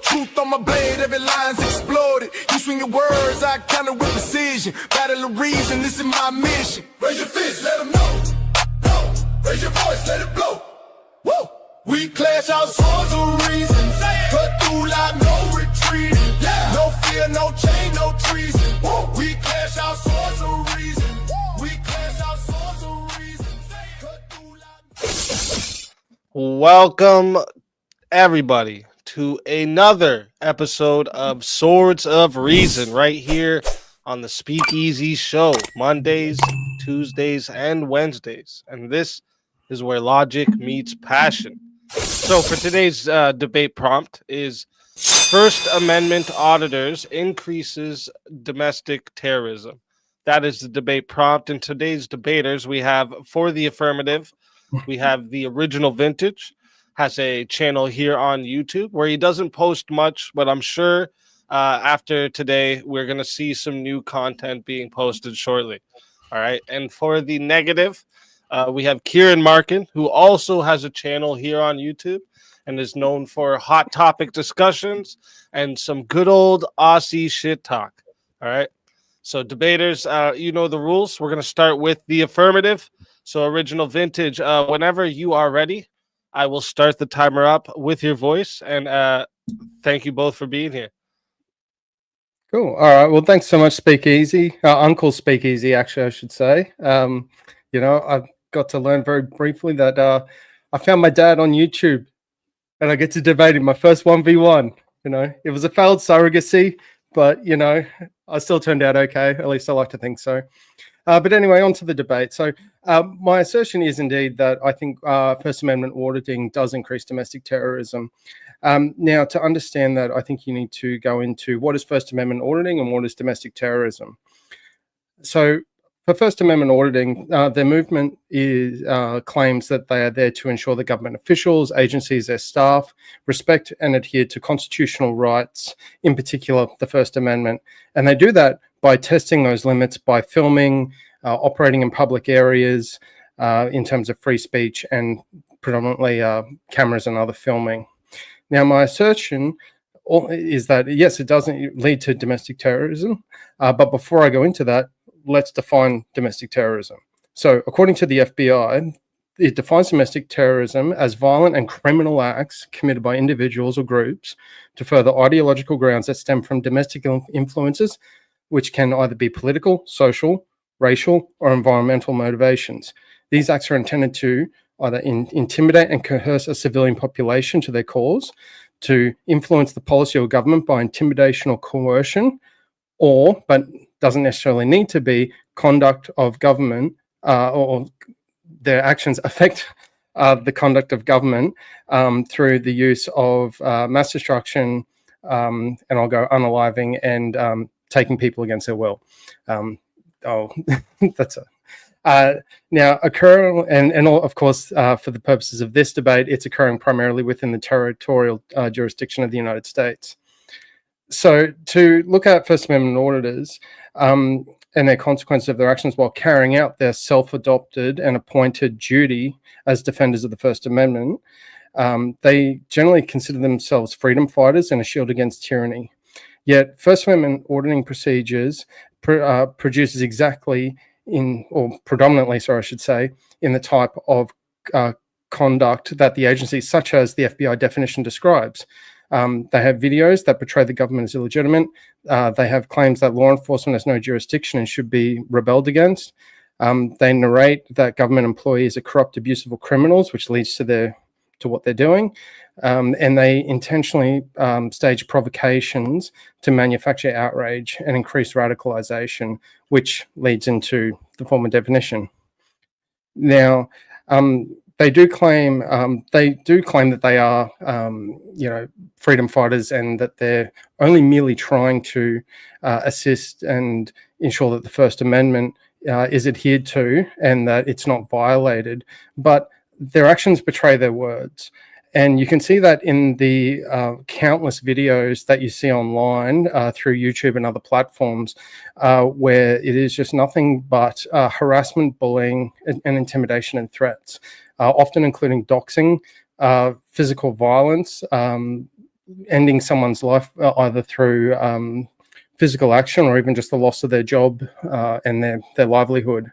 Truth on my blade, every line's exploded. You swing your words, I counter with precision. Battle of reason, this is my mission. Raise your fist, let them know. No. Raise your voice, let it blow. Woo! We clash our swords of reason. Cut through like no retreating. Yeah. No fear, no chain, no treason. Woo! We clash our swords of reason. We clash our swords of reason. Cut through like... Welcome, everybody, to another episode of Swords of Reason right here on the SpeakeaZy show, Mondays, Tuesdays, and Wednesdays. And this is where logic meets passion. So for today's debate prompt is First Amendment Auditors increases domestic terrorism. That is the debate prompt. And today's debaters, we have for the affirmative, we have the original Vintage, has a channel here on YouTube where he doesn't post much, but I'm sure after today, we're going to see some new content being posted shortly. All right. And for the negative, we have Kieran Markin, who also has a channel here on YouTube and is known for hot topic discussions and some good old Aussie shit talk. All right. So debaters, you know the rules. We're going to start with the affirmative. So original Vintage, whenever you are ready, I will start the timer up with your voice. And thank you both for being here. Cool. All right. Well, thanks so much, SpeakeaZy. Uncle SpeakeaZy, actually, I should say. You know, I've got to learn very briefly that I found my dad on YouTube and I get to debate him, my first 1v1. You know, it was a failed surrogacy, but, you know, I still turned out okay. At least I like to think so. But anyway, on to the debate. So my assertion is indeed that I think First Amendment auditing does increase domestic terrorism. Now, to understand that, I think you need to go into what is First Amendment auditing and what is domestic terrorism. So for First Amendment auditing, their movement is claims that they are there to ensure that government officials, agencies, their staff respect and adhere to constitutional rights, in particular the First Amendment. And they do that by testing those limits by filming, operating in public areas in terms of free speech and predominantly cameras and other filming. Now, my assertion is that, yes, it doesn't lead to domestic terrorism. But before I go into that, let's define domestic terrorism. So according to the FBI, it defines domestic terrorism as violent and criminal acts committed by individuals or groups to further ideological grounds that stem from domestic influences, which can either be political, social, racial, or environmental motivations. These acts are intended to either intimidate and coerce a civilian population to their cause, to influence the policy of government by intimidation or coercion, or, but doesn't necessarily need to be, conduct of government or their actions affect the conduct of government through the use of mass destruction, and I'll go unaliving and taking people against their will. That's a now occurring, and of course, for the purposes of this debate, it's occurring primarily within the territorial jurisdiction of the United States. So to look at First Amendment auditors and their consequences of their actions while carrying out their self-adopted and appointed duty as defenders of the First Amendment, they generally consider themselves freedom fighters and a shield against tyranny. Yet First Amendment auditing procedures produces exactly predominantly, I should say, in the type of conduct that the agencies, such as the FBI definition, describes. They have videos that portray the government as illegitimate. They have claims that law enforcement has no jurisdiction and should be rebelled against. They narrate that government employees are corrupt, abusive, or criminals, which leads to what they're doing. And they intentionally stage provocations to manufacture outrage and increase radicalization, which leads into the former definition. Now, they do claim that they are, freedom fighters, and that they're only merely trying to assist and ensure that the First Amendment is adhered to and that it's not violated. But their actions betray their words. And you can see that in the countless videos that you see online through YouTube and other platforms, where it is just nothing but harassment, bullying, and intimidation and threats, often including doxing, physical violence, ending someone's life either through physical action or even just the loss of their job and their livelihood.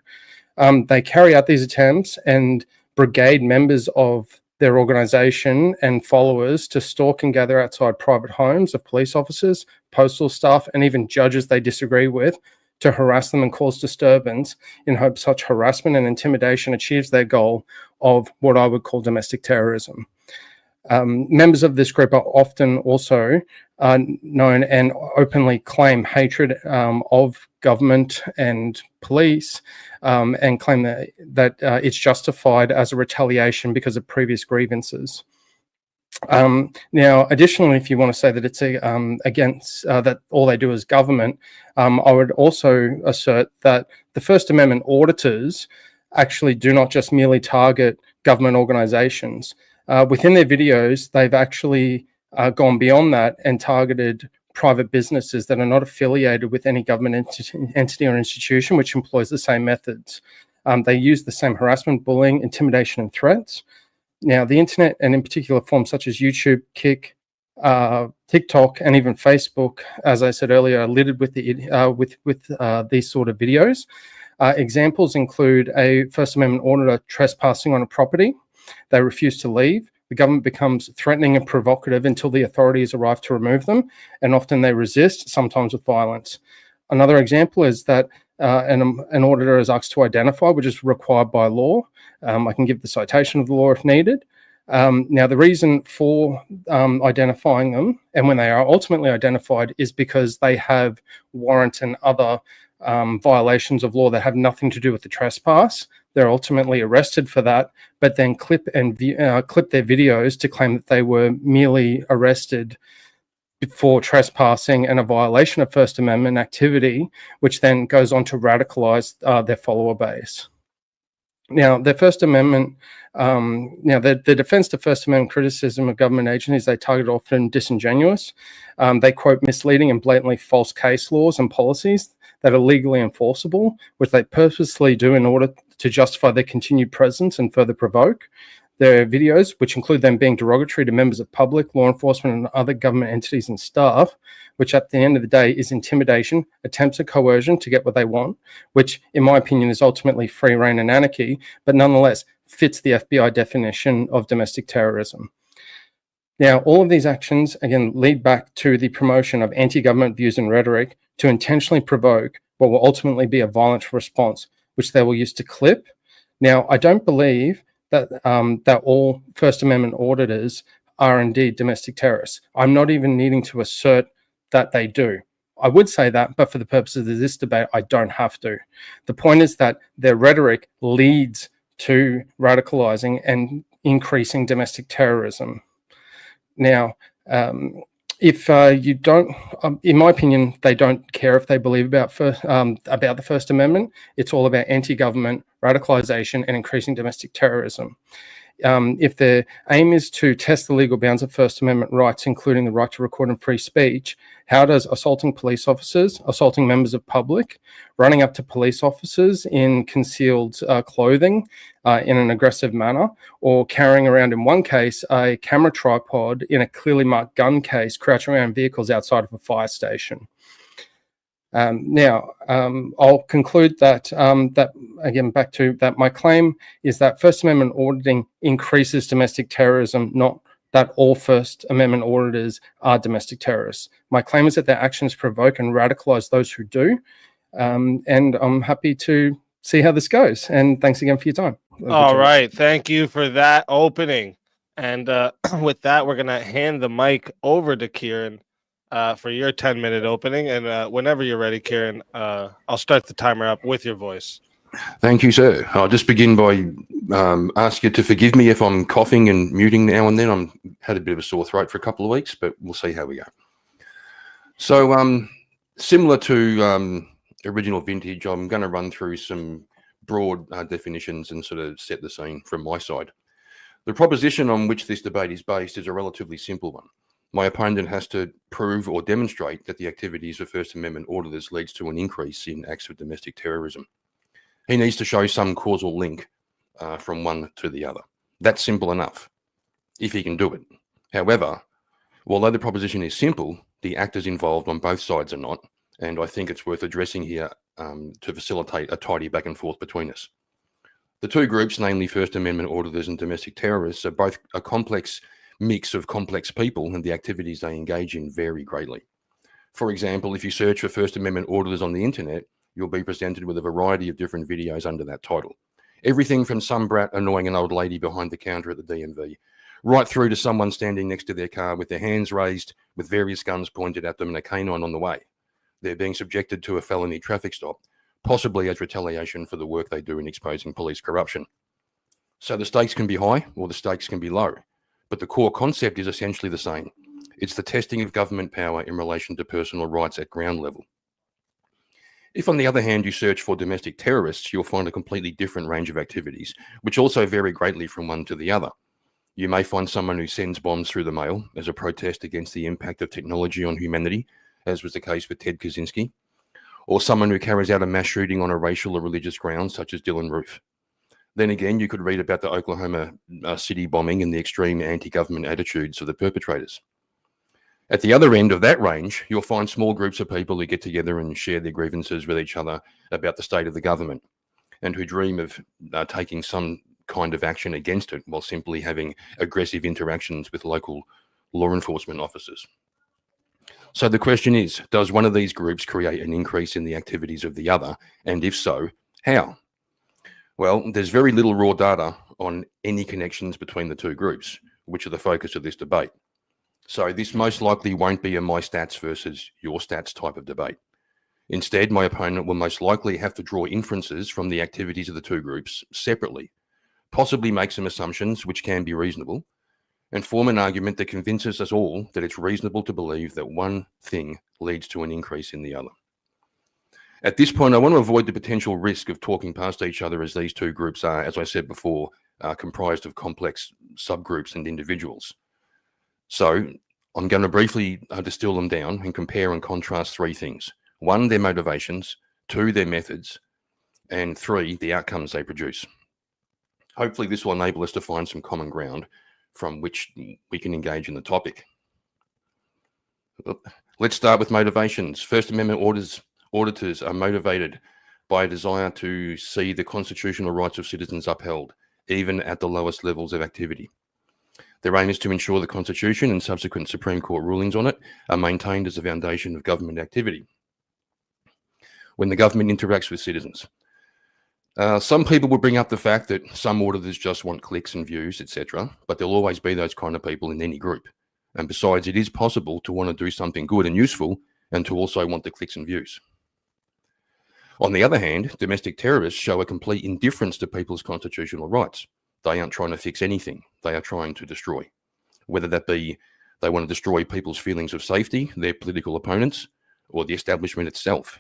They carry out these attempts and brigade members of their organization and followers to stalk and gather outside private homes of police officers, postal staff, and even judges they disagree with to harass them and cause disturbance in hopes such harassment and intimidation achieves their goal of what I would call domestic terrorism. Members of this group are often also known and openly claim hatred of government and police and claim that it's justified as a retaliation because of previous grievances. Now, additionally, if you want to say that it's against that all they do is government, I would also assert that the First Amendment auditors actually do not just merely target government organizations. Within their videos, they've actually gone beyond that and targeted private businesses that are not affiliated with any government entity or institution which employs the same methods. They use the same harassment, bullying, intimidation, and threats. Now, the internet, and in particular forms such as YouTube, Kik, TikTok, and even Facebook, as I said earlier, are littered with these sort of videos. Examples include a First Amendment auditor trespassing on a property. They refuse to leave. The government becomes threatening and provocative until the authorities arrive to remove them, and often they resist, sometimes with violence. Another example is that an auditor is asked to identify, which is required by law. I can give the citation of the law if needed. Now, the reason for identifying them, and when they are ultimately identified, is because they have warrants and other violations of law that have nothing to do with the trespass. They're ultimately arrested for that, but then clip their videos to claim that they were merely arrested for trespassing and a violation of First Amendment activity, which then goes on to radicalize their follower base. Now, the First Amendment, the defense to First Amendment criticism of government agencies they target often disingenuous. They quote misleading and blatantly false case laws and policies that are legally enforceable, which they purposely do in order to justify their continued presence and further provoke. Their videos, which include them being derogatory to members of public, law enforcement, and other government entities and staff, which at the end of the day is intimidation, attempts at coercion to get what they want, which in my opinion is ultimately free reign and anarchy, but nonetheless fits the FBI definition of domestic terrorism. Now, all of these actions, again, lead back to the promotion of anti-government views and rhetoric to intentionally provoke what will ultimately be a violent response, which they will use to clip. Now, I don't believe that that all First Amendment auditors are indeed domestic terrorists. I'm not even needing to assert that they do. I would say that, but for the purposes of this debate, I don't have to. The point is that their rhetoric leads to radicalizing and increasing domestic terrorism. Now, if you don't, in my opinion, they don't care if they believe about the First Amendment. It's all about anti-government radicalization and increasing domestic terrorism. If their aim is to test the legal bounds of First Amendment rights, including the right to record and free speech, how does assaulting police officers, assaulting members of public, running up to police officers in concealed clothing in an aggressive manner, or carrying around, in one case, a camera tripod in a clearly marked gun case, crouching around vehicles outside of a fire station? I'll conclude that, again, back to that, my claim is that First Amendment auditing increases domestic terrorism, not that all First Amendment auditors are domestic terrorists. My claim is that their actions provoke and radicalize those who do, and I'm happy to see how this goes. And thanks again for your time. All right. Thank you for that opening. And with that, we're going to hand the mic over to Kieran for your 10-minute opening. And whenever you're ready, Kieran, I'll start the timer up with your voice. Thank you, sir. I'll just begin by ask you to forgive me if I'm coughing and muting now and then. I'm had a bit of a sore throat for a couple of weeks, but we'll see how we go. So similar to original vintage, I'm going to run through some broad definitions and sort of set the scene from my side. The proposition on which this debate is based is a relatively simple one. My opponent has to prove or demonstrate that the activities of First Amendment auditors leads to an increase in acts of domestic terrorism. He needs to show some causal link from one to the other. That's simple enough, if he can do it. However, Although the proposition is simple, the actors involved on both sides are not, and I think it's worth addressing here to facilitate a tidy back and forth between us. The two groups, namely First Amendment auditors and domestic terrorists, are both a complex mix of complex people, and the activities they engage in vary greatly. For example, if you search for First Amendment auditors on the internet, you'll be presented with a variety of different videos under that title. Everything from some brat annoying an old lady behind the counter at the DMV, right through to someone standing next to their car with their hands raised, with various guns pointed at them and a canine on the way. They're being subjected to a felony traffic stop, possibly as retaliation for the work they do in exposing police corruption. So the stakes can be high or the stakes can be low, but the core concept is essentially the same. It's the testing of government power in relation to personal rights at ground level. If, on the other hand, you search for domestic terrorists, you'll find a completely different range of activities, which also vary greatly from one to the other. You may find someone who sends bombs through the mail as a protest against the impact of technology on humanity, as was the case with Ted Kaczynski, or someone who carries out a mass shooting on a racial or religious grounds, such as Dylan Roof. Then again, you could read about the Oklahoma City bombing and the extreme anti-government attitudes of the perpetrators. At the other end of that range, you'll find small groups of people who get together and share their grievances with each other about the state of the government, and who dream of taking some kind of action against it while simply having aggressive interactions with local law enforcement officers. So the question is, does one of these groups create an increase in the activities of the other? And if so, how? Well, there's very little raw data on any connections between the two groups, which are the focus of this debate. So this most likely won't be a my stats versus your stats type of debate. Instead, my opponent will most likely have to draw inferences from the activities of the two groups separately, possibly make some assumptions which can be reasonable, and form an argument that convinces us all that it's reasonable to believe that one thing leads to an increase in the other. At this point, I want to avoid the potential risk of talking past each other, as these two groups are, as I said before, comprised of complex subgroups and individuals. So I'm going to briefly distill them down and compare and contrast three things. 1, their motivations, 2, their methods, and 3, the outcomes they produce. Hopefully this will enable us to find some common ground from which we can engage in the topic. Let's start with motivations. First Amendment auditors are motivated by a desire to see the constitutional rights of citizens upheld, even at the lowest levels of activity. Their aim is to ensure the Constitution and subsequent Supreme Court rulings on it are maintained as a foundation of government activity when the government interacts with citizens. Some people will bring up the fact that some auditors just want clicks and views, etc., but there'll always be those kind of people in any group. And besides, it is possible to want to do something good and useful and to also want the clicks and views. On the other hand, domestic terrorists show a complete indifference to people's constitutional rights. They aren't trying to fix anything. They are trying to destroy. Whether that be they want to destroy people's feelings of safety, their political opponents, or the establishment itself.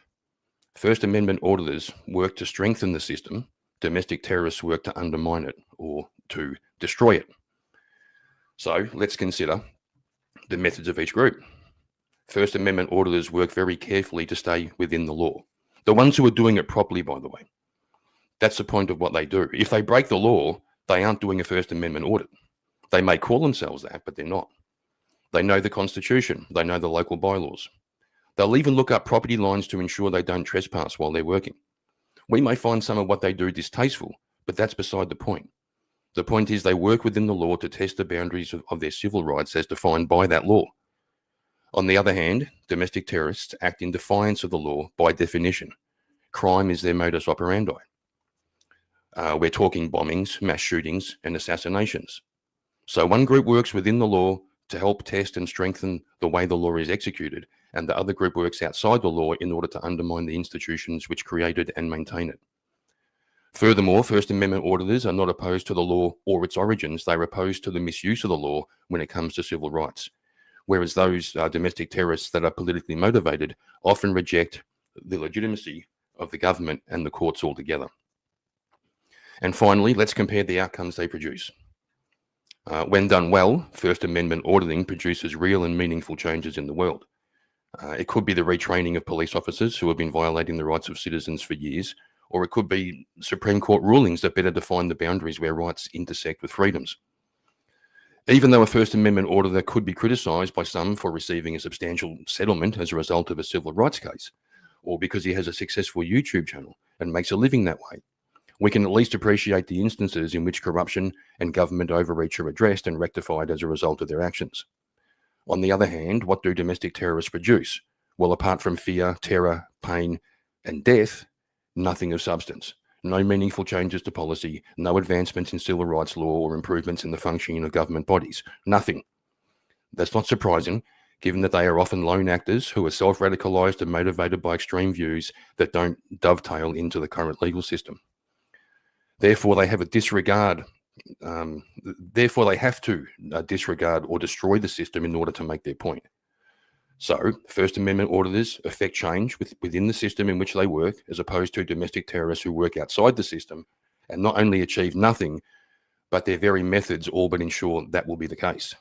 First Amendment auditors work to strengthen the system. Domestic terrorists work to undermine it or to destroy it. So let's consider the methods of each group. First Amendment auditors work very carefully to stay within the law. The ones who are doing it properly, by the way. That's the point of what they do. If they break the law, they aren't doing a First Amendment audit. They may call themselves that, but they're not. They know the Constitution. They know the local bylaws. They'll even look up property lines to ensure they don't trespass while they're working. We may find some of what they do distasteful, but that's beside the point. The point is they work within the law to test the boundaries of their civil rights as defined by that law. On the other hand, domestic terrorists act in defiance of the law by definition. Crime is their modus operandi. We're talking bombings, mass shootings, and assassinations. So one group works within the law to help test and strengthen the way the law is executed, and the other group works outside the law in order to undermine the institutions which created and maintain it. Furthermore, First Amendment auditors are not opposed to the law or its origins. They are opposed to the misuse of the law when it comes to civil rights. Whereas those domestic terrorists that are politically motivated often reject the legitimacy of the government and the courts altogether. And finally, let's compare the outcomes they produce. When done well, First Amendment auditing produces real and meaningful changes in the world. It could be the retraining of police officers who have been violating the rights of citizens for years, or it could be Supreme Court rulings that better define the boundaries where rights intersect with freedoms. Even though a First Amendment auditor could be criticised by some for receiving a substantial settlement as a result of a civil rights case, or because he has a successful YouTube channel and makes a living that way, we can at least appreciate the instances in which corruption and government overreach are addressed and rectified as a result of their actions. On the other hand, what do domestic terrorists produce? Well, apart from fear, terror, pain, and death, nothing of substance. No meaningful changes to policy, no advancements in civil rights law or improvements in the functioning of government bodies. Nothing. That's not surprising, given that they are often lone actors who are self-radicalized and motivated by extreme views that don't dovetail into the current legal system. Therefore, they have to disregard or destroy the system in order to make their point. So, First Amendment auditors affect change within the system in which they work, as opposed to domestic terrorists who work outside the system and not only achieve nothing, but their very methods all but ensure that will be the case.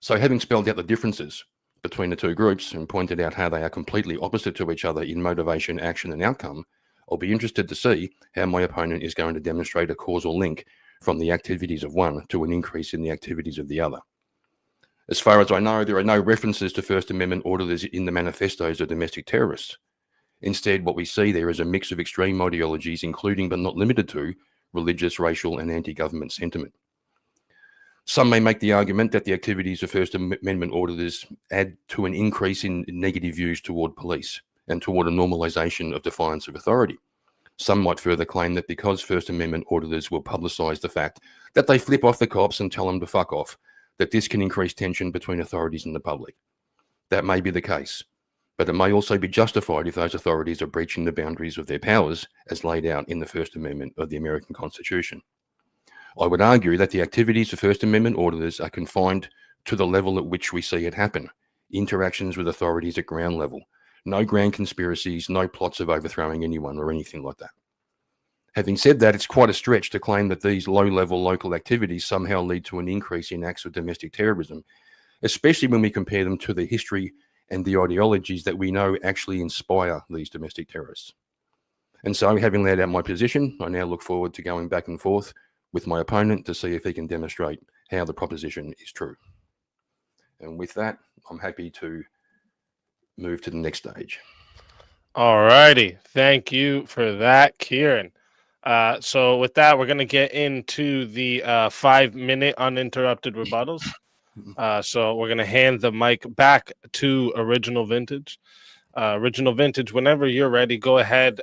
So, having spelled out the differences between the two groups and pointed out how they are completely opposite to each other in motivation, action, and outcome, I'll be interested to see how my opponent is going to demonstrate a causal link from the activities of one to an increase in the activities of the other. As far as I know, there are no references to First Amendment auditors in the manifestos of domestic terrorists. Instead, what we see there is a mix of extreme ideologies, including but not limited to religious, racial, and anti-government sentiment. Some may make the argument that the activities of First Amendment auditors add to an increase in negative views toward police and toward a normalization of defiance of authority. Some might further claim that because First Amendment auditors will publicize the fact that they flip off the cops and tell them to fuck off, that this can increase tension between authorities and the public. That may be the case, but it may also be justified if those authorities are breaching the boundaries of their powers as laid out in the First Amendment of the American Constitution. I would argue that the activities of First Amendment auditors are confined to the level at which we see it happen, interactions with authorities at ground level, no grand conspiracies, no plots of overthrowing anyone or anything like that. Having said that, it's quite a stretch to claim that these low-level local activities somehow lead to an increase in acts of domestic terrorism, especially when we compare them to the history and the ideologies that we know actually inspire these domestic terrorists. And so, having laid out my position, I now look forward to going back and forth with my opponent to see if he can demonstrate how the proposition is true. And with that, I'm happy to move to the next stage. All righty. Thank you for that, Kieran. So with that, we're going to get into the 5-minute uninterrupted rebuttals. So we're going to hand the mic back to Original Vintage. Original Vintage, whenever you're ready, go ahead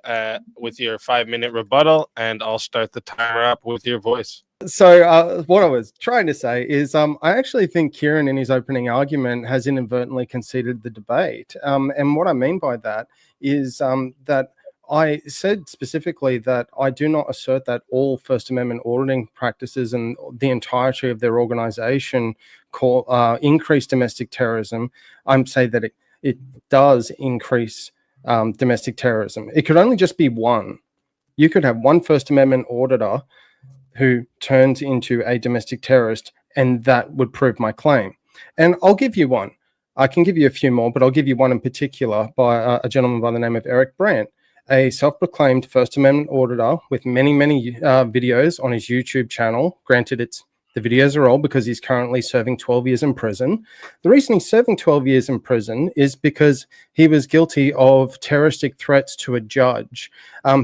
with your 5-minute rebuttal, and I'll start the timer up with your voice. So what I was trying to say is I actually think Kieran in his opening argument has inadvertently conceded the debate. And what I mean by that is that I said specifically that I do not assert that all First Amendment auditing practices and the entirety of their organization increase domestic terrorism. I'm saying that it does increase domestic terrorism. It could only just be one. You could have one First Amendment auditor who turns into a domestic terrorist, and that would prove my claim. And I'll give you one. I can give you a few more, but I'll give you one in particular by a gentleman by the name of Eric Brandt, a self-proclaimed First Amendment auditor with many, many videos on his YouTube channel. Granted, the videos are old because he's currently serving 12 years in prison. The reason he's serving 12 years in prison is because he was guilty of terroristic threats to a judge.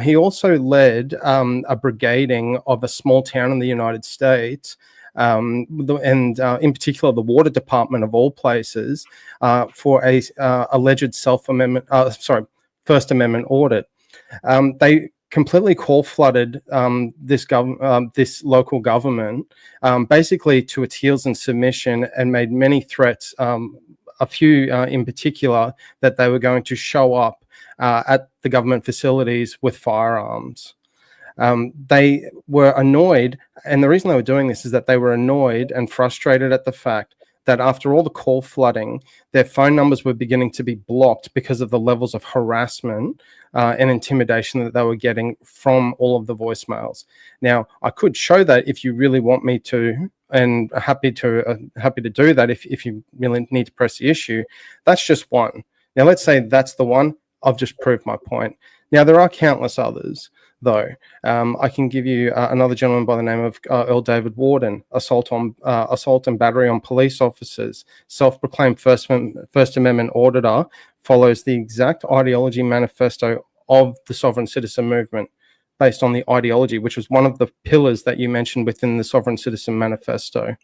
He also led a brigading of a small town in the United States, and in particular the water department of all places, for a alleged First Amendment audit. They completely flooded this local government, basically to its heels in submission, and made many threats, a few in particular, that they were going to show up at the government facilities with firearms. They were annoyed, and the reason they were doing this is that they were annoyed and frustrated at the fact that after all the call flooding, their phone numbers were beginning to be blocked because of the levels of harassment and intimidation that they were getting from all of the voicemails. Now, I could show that if you really want me to, and happy to do that if you really need to press the issue. That's just one. Now, let's say that's the one. I've just proved my point. Now, there are countless others. though. I can give you another gentleman by the name of Earl David Warden, assault and battery on police officers, self-proclaimed First Amendment auditor, follows the exact ideology manifesto of the sovereign citizen movement, based on the ideology, which was one of the pillars that you mentioned within the sovereign citizen manifesto.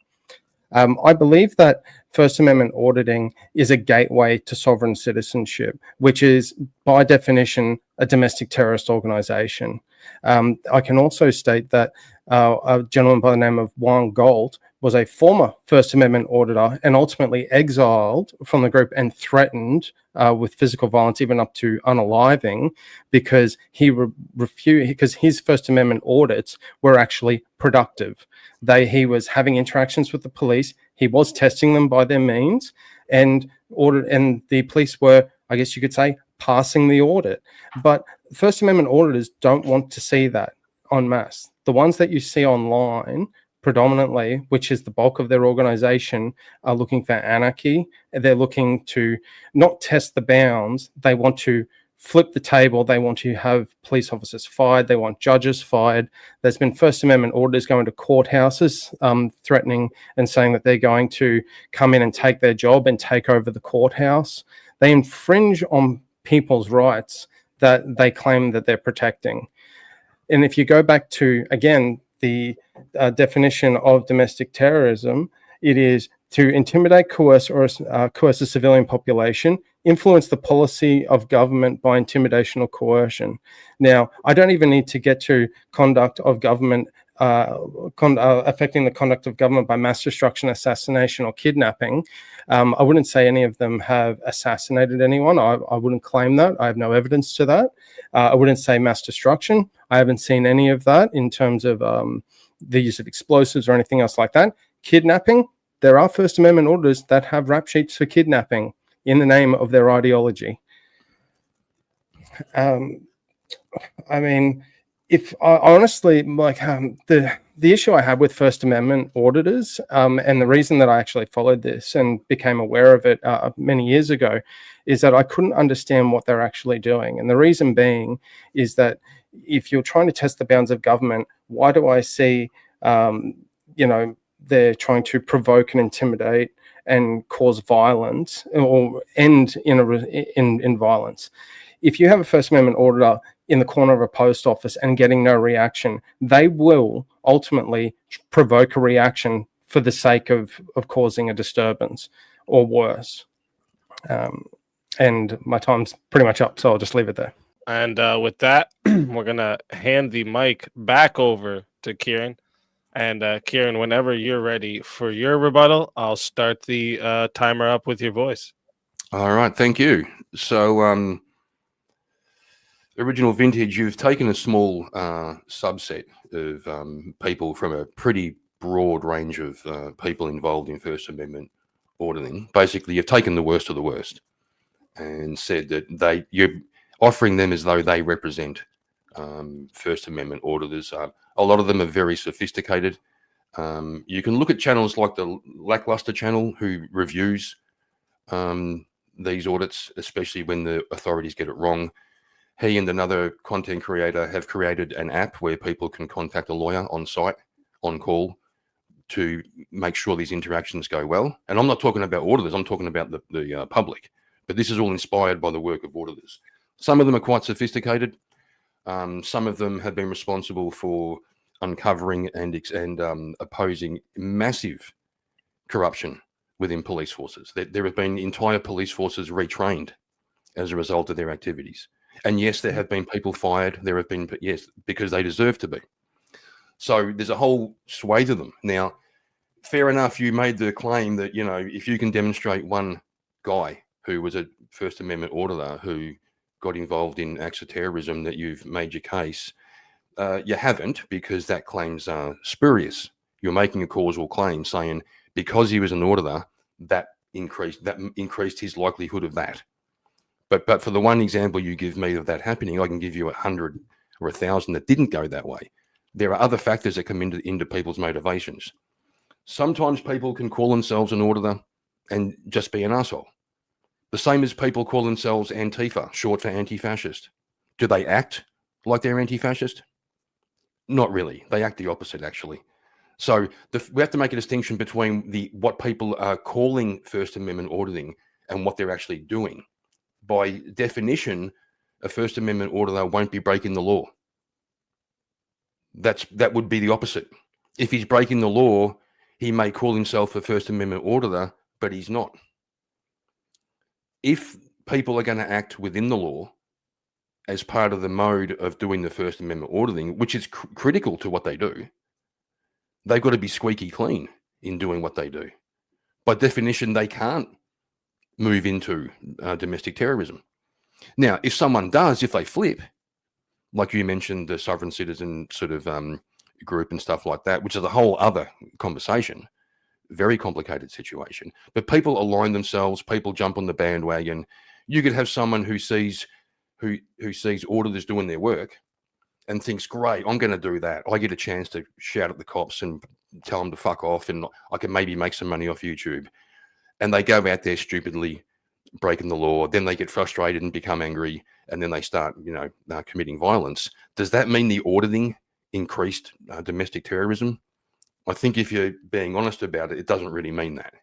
I believe that First Amendment auditing is a gateway to sovereign citizenship, which is by definition a domestic terrorist organization. I can also state that a gentleman by the name of Juan Gold was a former First Amendment auditor and ultimately exiled from the group and threatened with physical violence, even up to unaliving, because he refused, because his First Amendment audits were actually productive. He was having interactions with the police. He was testing them by their means, and the police were, I guess you could say, passing the audit. But First Amendment auditors don't want to see that en masse. The ones that you see online predominantly, which is the bulk of their organization, are looking for anarchy. They're looking to not test the bounds. They want to flip the table. They want to have police officers fired. They want judges fired. There's been First Amendment auditors going to courthouses, threatening and saying that they're going to come in and take their job and take over the courthouse. They infringe on people's rights that they claim that they're protecting. And if you go back to, again, the definition of domestic terrorism, it is to intimidate, coerce, or coerce a civilian population, influence the policy of government by intimidation or coercion. Now, I don't even need to get to conduct of government, affecting the conduct of government by mass destruction, assassination, or kidnapping. I wouldn't say any of them have assassinated anyone. I wouldn't claim that. I have no evidence to that. I wouldn't say mass destruction. I haven't seen any of that in terms of the use of explosives or anything else like that. Kidnapping, there are First Amendment auditors that have rap sheets for kidnapping in the name of their ideology. I mean, if I honestly, like, the issue I have with First Amendment auditors, and the reason that I actually followed this and became aware of it many years ago, is that I couldn't understand what they're actually doing. And the reason being is that if you're trying to test the bounds of government, why do I see, they're trying to provoke and intimidate and cause violence or end in violence? If you have a First Amendment auditor in the corner of a post office and getting no reaction, they will ultimately provoke a reaction for the sake of causing a disturbance or worse. And my time's pretty much up, so I'll just leave it there. And with that, we're going to hand the mic back over to Kieran. And Kieran, whenever you're ready for your rebuttal, I'll start the timer up with your voice. All right, thank you. So, Original Vintage, you've taken a small subset of people from a pretty broad range of people involved in First Amendment auditing. Basically, you've taken the worst of the worst and said that you're offering them as though they represent First Amendment auditors. A lot of them are very sophisticated. You can look at channels like the Lackluster channel, who reviews these audits, especially when the authorities get it wrong. He and another content creator have created an app where people can contact a lawyer on site, on call, to make sure these interactions go well. And I'm not talking about auditors, I'm talking about the public. But this is all inspired by the work of auditors. Some of them are quite sophisticated. Some of them have been responsible for uncovering and opposing massive corruption within police forces. There have been entire police forces retrained as a result of their activities. And yes, there have been people fired. There have been, yes, because they deserve to be. So there's a whole swathe of them. Now, fair enough, you made the claim that, if you can demonstrate one guy who was a First Amendment auditor who got involved in acts of terrorism, that you've made your case. You haven't, because that claim's spurious. You're making a causal claim saying because he was an auditor, that increased his likelihood of that. But for the one example you give me of that happening, I can give you 100 or 1,000 that didn't go that way. There are other factors that come into people's motivations. Sometimes people can call themselves an auditor and just be an asshole. The same as people call themselves Antifa, short for anti-fascist. Do they act like they're anti-fascist? Not really. They act the opposite, actually. So we have to make a distinction between what people are calling First Amendment auditing and what they're actually doing. By definition, a First Amendment auditor won't be breaking the law. That would be the opposite. If he's breaking the law, he may call himself a First Amendment auditor, but he's not. If people are going to act within the law as part of the mode of doing the First Amendment auditing, which is critical to what they do, they've got to be squeaky clean in doing what they do. By definition, they can't move into domestic terrorism. Now, if someone does, if they flip, like you mentioned, the sovereign citizen sort of group and stuff like that, which is a whole other conversation, very complicated situation. But people align themselves, people jump on the bandwagon. You could have someone who sees auditors doing their work and thinks, great, I'm going to do that. I get a chance to shout at the cops and tell them to fuck off, and I can maybe make some money off YouTube. And they go out there stupidly breaking the law. Then they get frustrated and become angry, and then they start, committing violence. Does that mean the auditing increased domestic terrorism? I think if you're being honest about it, it doesn't really mean that.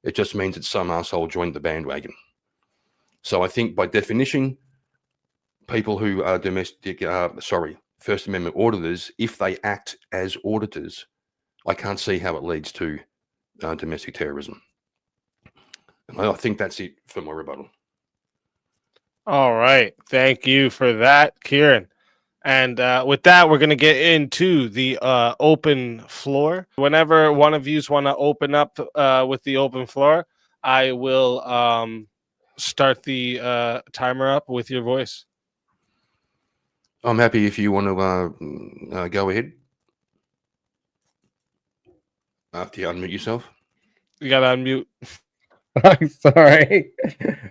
It just means that some asshole joined the bandwagon. So I think by definition, people who are First Amendment auditors, if they act as auditors, I can't see how it leads to domestic terrorism. And I think that's it for my rebuttal. All right. Thank you for that, Kieran. And with that, we're going to get into the open floor. Whenever one of you want to open up with the open floor, I will start the timer up with your voice. I'm happy if you want to go ahead. After you unmute yourself. You got to unmute. I'm sorry.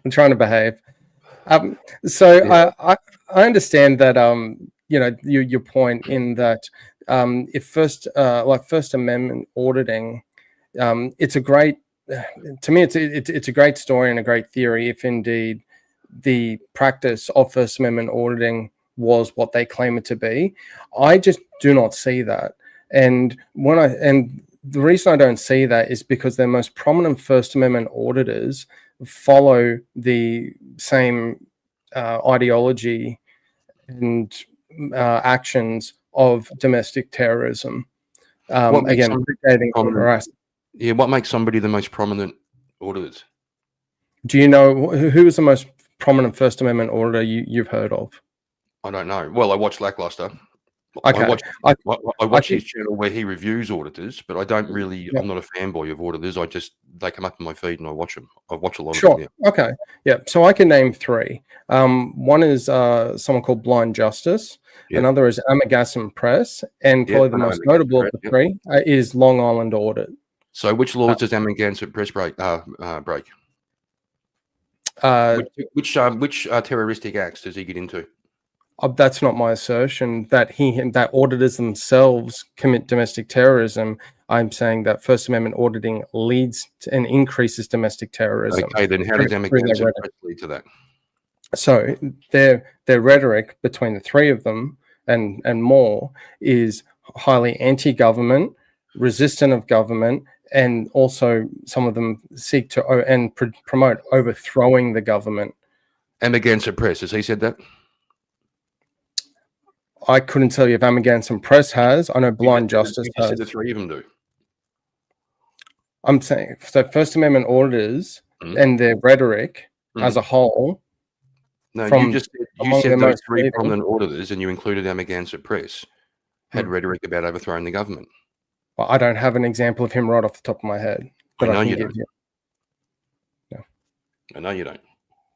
I'm trying to behave. I understand that your point in that if First Amendment auditing, it's a great story and a great theory if indeed the practice of First Amendment auditing was what they claim it to be. I just do not see that, and the reason I don't see that is because their most prominent First Amendment auditors follow the same ideology and actions of domestic terrorism. Again, what makes somebody the most prominent auditors? Do you know who is the most prominent First Amendment auditor you've heard of? I don't know. Well, I watch Lackluster. Okay. I watch his channel where he reviews auditors, but I don't really. I'm not a fanboy of auditors. They come up in my feed and I watch them. I watch a lot of them. Yeah. Okay. Yeah. So I can name three. One is someone called Blind Justice. Yep. Another is Amagassam Press, and probably the most notable of the three is Long Island Audit. So, which laws does Amagassam Press break? Which terroristic acts does he get into? That's not my assertion that that auditors themselves commit domestic terrorism. I'm saying that First Amendment auditing leads to and increases domestic terrorism. Okay, then how does Amagassam lead to that? So their rhetoric between the three of them and more is highly anti-government, resistant of government, and also some of them seek to promote overthrowing the government. Amagassam Press, has he said that? I couldn't tell you if Amagassam Press has. I know Blind Justice has. The three of them do. I'm saying, so First Amendment auditors and their rhetoric as a whole. No, you said those three prominent auditors, and you included Amagassam Press, had rhetoric about overthrowing the government. Well, I don't have an example of him right off the top of my head. But I know you don't. No. I know you don't.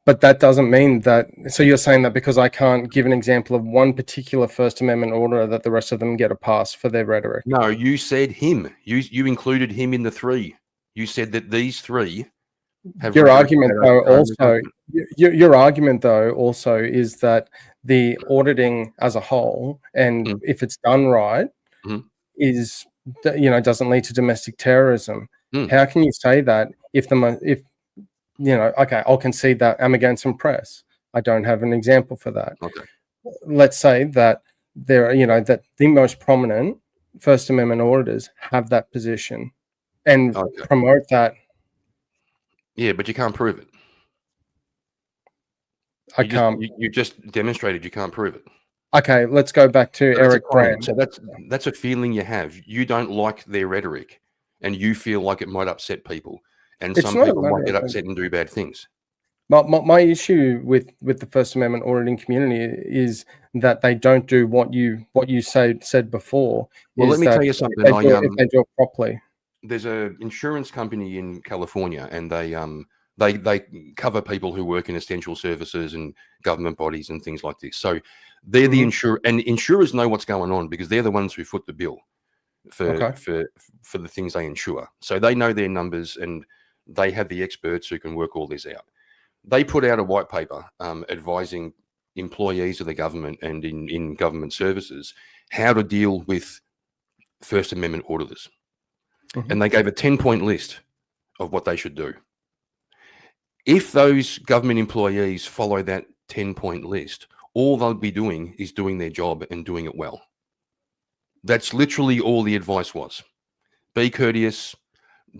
But that doesn't mean that. So you're saying that because I can't give an example of one particular First Amendment auditor that the rest of them get a pass for their rhetoric? No, you said him. You included him in the three. You said that these three have. Your argument though also is that the auditing as a whole, and if it's done right, is doesn't lead to domestic terrorism. How can you say that okay, I'll concede that Amagassam Press. I don't have an example for that. Okay. let's say that there are, that the most prominent First Amendment auditors have that position and Okay. promote that. Yeah, but you can't prove it. You just demonstrated you can't prove it. Okay, let's go back to So Eric Brand. So that's a feeling you have. You don't like their rhetoric, and you feel like it might upset people, and It's some not a people matter might get of- upset and do bad things. My issue with the First Amendment auditing community is that they don't do what you said before. Well, let is me that tell you something. if they do it properly. There's an insurance company in California, and they cover people who work in essential services and government bodies and things like this. So they're the insurer, and insurers know what's going on because they're the ones who foot the bill for the things they insure. So they know their numbers, and they have the experts who can work all this out. They put out a white paper advising employees of the government and in government services how to deal with First Amendment auditors. And they gave a 10-point list of what they should do. If those government employees follow that 10-point list, all they'll be doing is doing their job and doing it well. That's literally all the advice was. Be courteous.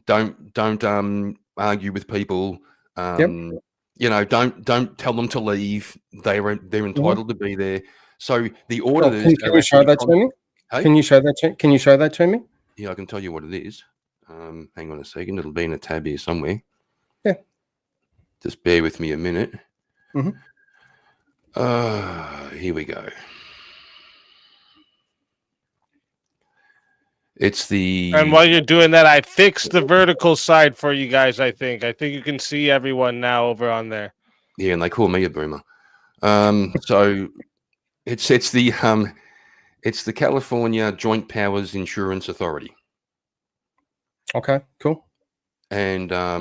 Don't argue with people. Don't tell them to leave. They're entitled to be there. So the auditors. Can you show that to me? Hey? Can you show that to me? Yeah, I can tell you what it is. Hang on a second. It'll be in a tab here somewhere. Yeah. Just bear with me a minute. Mhm. Here we go. It's the... And while you're doing that, I fixed the vertical side for you guys, I think. You can see everyone now over on there. Yeah, and they call me a boomer. So it's the California Joint Powers Insurance Authority. Okay, cool. And I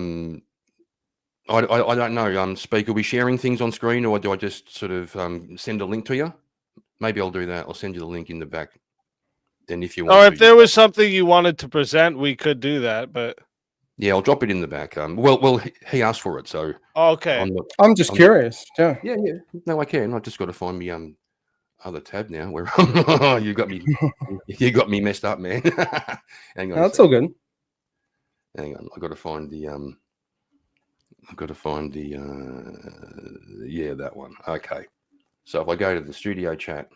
don't know. Speaker, are we sharing things on screen, or do I just sort of send a link to you? Maybe I'll do that. I'll send you the link in the back. Then if you want, or if there was something you wanted to present, we could do that. But yeah, I'll drop it in the back. Well, he asked for it, so okay. I'm just curious. Yeah. Yeah. No, I can. I just got to find me other tab now. Where you got me messed up, man. Hang on. No, that's all good. Hang on. I got to find the yeah, that one. Okay. So if I go to the studio chat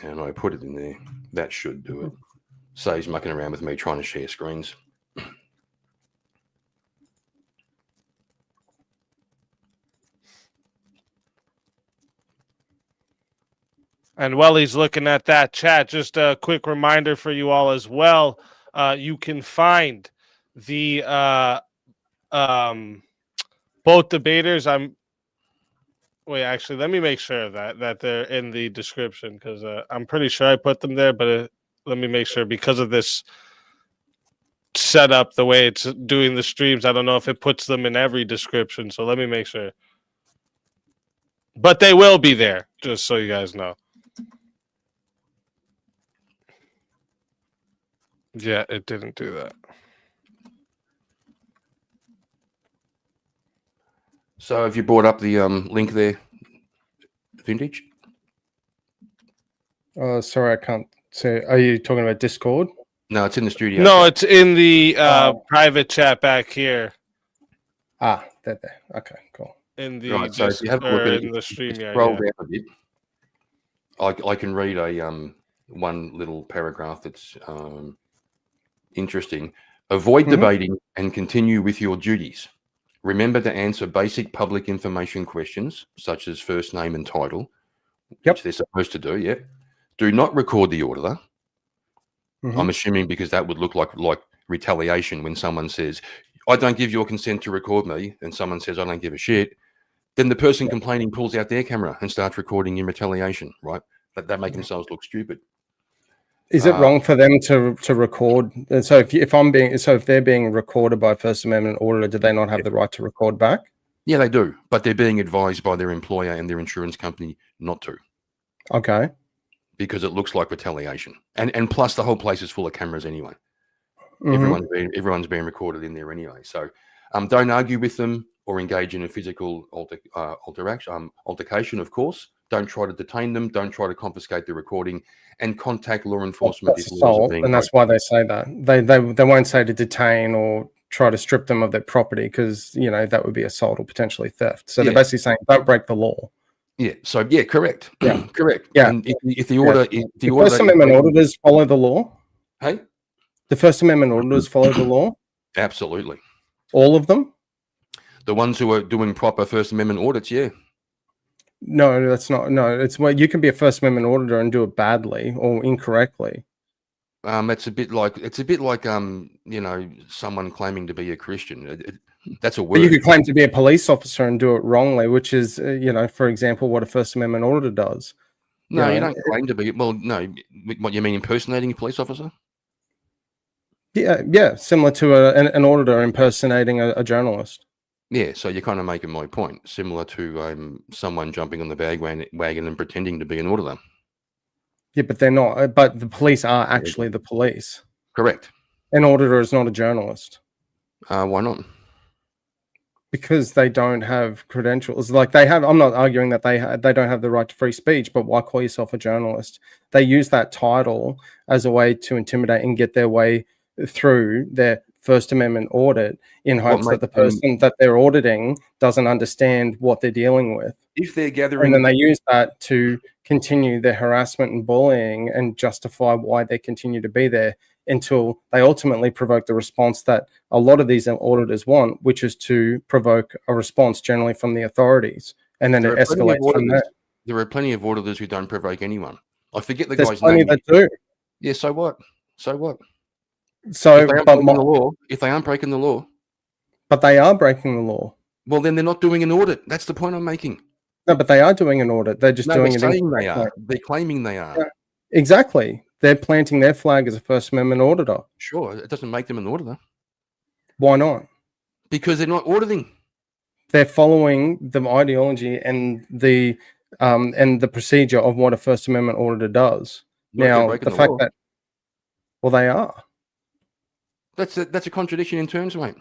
and I put it in there, that should do it. Saves mucking around with me trying to share screens. And while he's looking at that chat, just a quick reminder for you all as well. You can find the both debaters. Actually, let me make sure that they're in the description, because I'm pretty sure I put them there, but let me make sure, because of this setup, the way it's doing the streams, I don't know if it puts them in every description. So let me make sure. But they will be there, just so you guys know. Yeah, it didn't do that. So have you brought up the link there, Vintage? Sorry, I can't say. Are you talking about Discord? No, it's in the studio. No, it's in the private chat back here. Ah, there. Okay, cool. In the right, so if you have a look at it, in the stream, scroll down a bit. I can read a one little paragraph that's interesting. Avoid debating and continue with your duties. Remember to answer basic public information questions, such as first name and title, which they're supposed to do, yeah. Do not record the auditor. I'm assuming because that would look like retaliation when someone says, I don't give your consent to record me, and someone says, I don't give a shit. Then the person complaining pulls out their camera and starts recording in retaliation, right? That make themselves look stupid. Is it wrong for them to record? So if they're being recorded by First Amendment auditor, do they not have the right to record back? Yeah, they do, but they're being advised by their employer and their insurance company not to. Okay. Because it looks like retaliation, and plus the whole place is full of cameras anyway. Everyone's being recorded in there anyway. So, don't argue with them or engage in a physical altercation. Of course, Don't try to detain them. Don't try to confiscate the recording, and contact law enforcement That's if laws are assault, being and that's why they say that. They won't say to detain or try to strip them of their property, because that would be assault or potentially theft. So they're basically saying don't break the law. Yeah. So correct. Yeah. Correct. Yeah. And if the order, The First Amendment auditors follow the law. Hey, The First Amendment auditors follow the law. absolutely. All of them. The ones who are doing proper First Amendment audits, yeah. No, that's not. No, it's where you can be a First Amendment auditor and do it badly or incorrectly. It's a bit like someone claiming to be a Christian. That's a word. But you could claim to be a police officer and do it wrongly, which is, for example, what a First Amendment auditor does. No, you don't claim to be. Well, no. What you mean, impersonating a police officer? Yeah, similar to an auditor impersonating a journalist. Yeah, so you're kind of making my point, similar to someone jumping on the wagon and pretending to be an auditor. Yeah, but they're not. But the police are actually the police. Correct. An auditor is not a journalist. Why not? Because they don't have credentials. Like they have. I'm not arguing that they don't have the right to free speech, but why call yourself a journalist? They use that title as a way to intimidate and get their way through their First Amendment audit in hopes that the person that they're auditing doesn't understand what they're dealing with. If they're gathering, and then they use that to continue their harassment and bullying and justify why they continue to be there until they ultimately provoke the response that a lot of these auditors want, which is to provoke a response generally from the authorities, and then it escalates from there. There are plenty of auditors who don't provoke anyone. I forget the There's guy's plenty name. that do. Yeah, so what? So what? So, if they aren't breaking the law, if they aren't breaking the law, but they are breaking the law. Well, then they're not doing an audit. That's the point I'm making. No, but they are doing an audit. They're just doing it. Saying they are. They're claiming they are. Yeah, exactly. They're planting their flag as a First Amendment auditor. Sure, it doesn't make them an auditor. Why not? Because they're not auditing. They're following the ideology and the procedure of what a First Amendment auditor does. Now, the fact that, well, they are. That's a contradiction in terms, mate.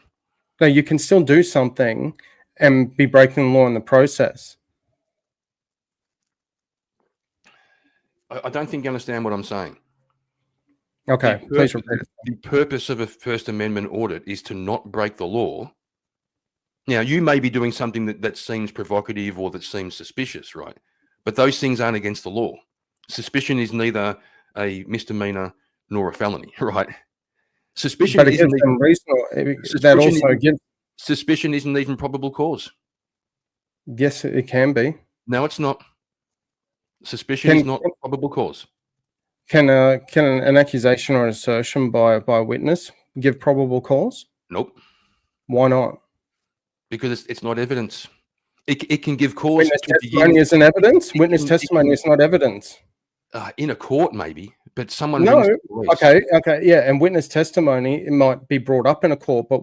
No, you can still do something and be breaking the law in the process. I don't think you understand what I'm saying. Okay, please repeat it. The purpose of a First Amendment audit is to not break the law. Now, you may be doing something that seems provocative or that seems suspicious, right? But those things aren't against the law. Suspicion is neither a misdemeanor nor a felony, right? Suspicion, but it gives them reasonable. Suspicion isn't even probable cause. Yes, it can be. No, it's not. Suspicion is not probable cause. Can an accusation or an assertion by a witness give probable cause? Nope. Why not? Because it's not evidence. It can give cause. Witness testimony isn't evidence. Witness testimony is not evidence. In a court, maybe, but someone. No. Okay. Yeah, and witness testimony, it might be brought up in a court, but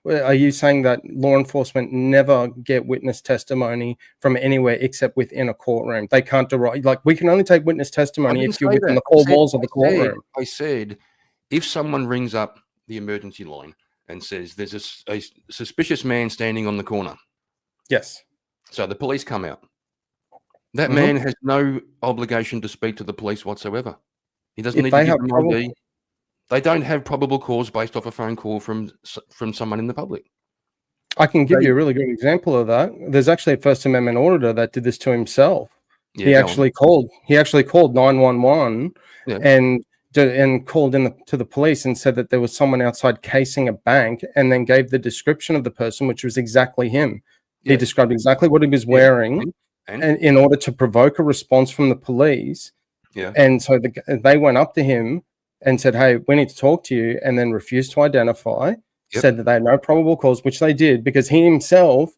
are you saying that law enforcement never get witness testimony from anywhere except within a courtroom? They can't derive. Like, we can only take witness testimony if you're within the four walls of the courtroom. I said, if someone rings up the emergency line and says there's a suspicious man standing on the corner. Yes. So the police come out. That man has no obligation to speak to the police whatsoever. He doesn't need to give them ID. They don't have probable cause based off a phone call from someone in the public. I can give you a really good example of that. There's actually a First Amendment auditor that did this to himself. Yeah, he actually called 911 and called to the police and said that there was someone outside casing a bank, and then gave the description of the person, which was exactly him. Yeah. He described exactly what he was wearing. And in order to provoke a response from the police. Yeah. And so they went up to him and said, hey, we need to talk to you, and then refused to identify, said that they had no probable cause, which they did because he himself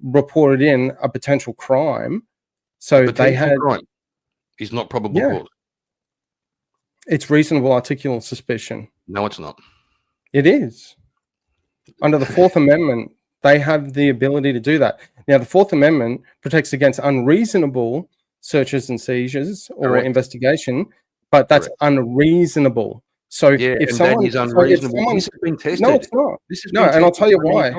reported in a potential crime. So they had crime. He's not probable cause. It's reasonable articulable suspicion. No, it's not. It is. Under the Fourth Amendment, they have the ability to do that. Now, the Fourth Amendment protects against unreasonable searches and seizures or investigation, but that's unreasonable. So if someone is unreasonable, this has been tested. No, it's not. And I'll tell you why.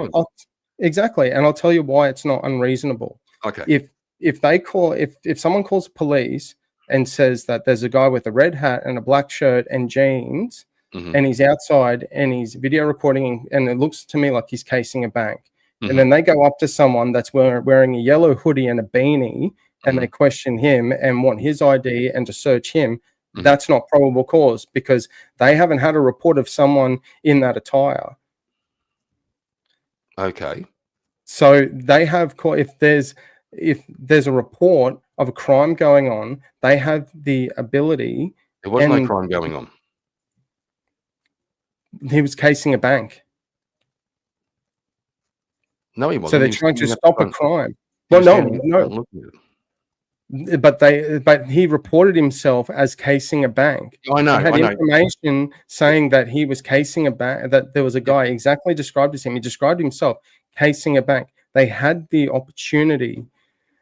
Exactly, and I'll tell you why it's not unreasonable. Okay. if someone calls police and says that there's a guy with a red hat and a black shirt and jeans, and he's outside and he's video recording, and it looks to me like he's casing a bank, and then they go up to someone that's wearing a yellow hoodie and a beanie, and they question him and want his ID and to search him, that's not probable cause, because they haven't had a report of someone in that attire. Okay. So they have, if there's a report of a crime going on, they have the ability. There was no crime going on. He was casing a bank. No, he wasn't. So they're trying to stop a crime. Well, no. But he reported himself as casing a bank. I know. He had information saying that he was casing a bank, that there was a guy exactly described as him. He described himself casing a bank. They had the opportunity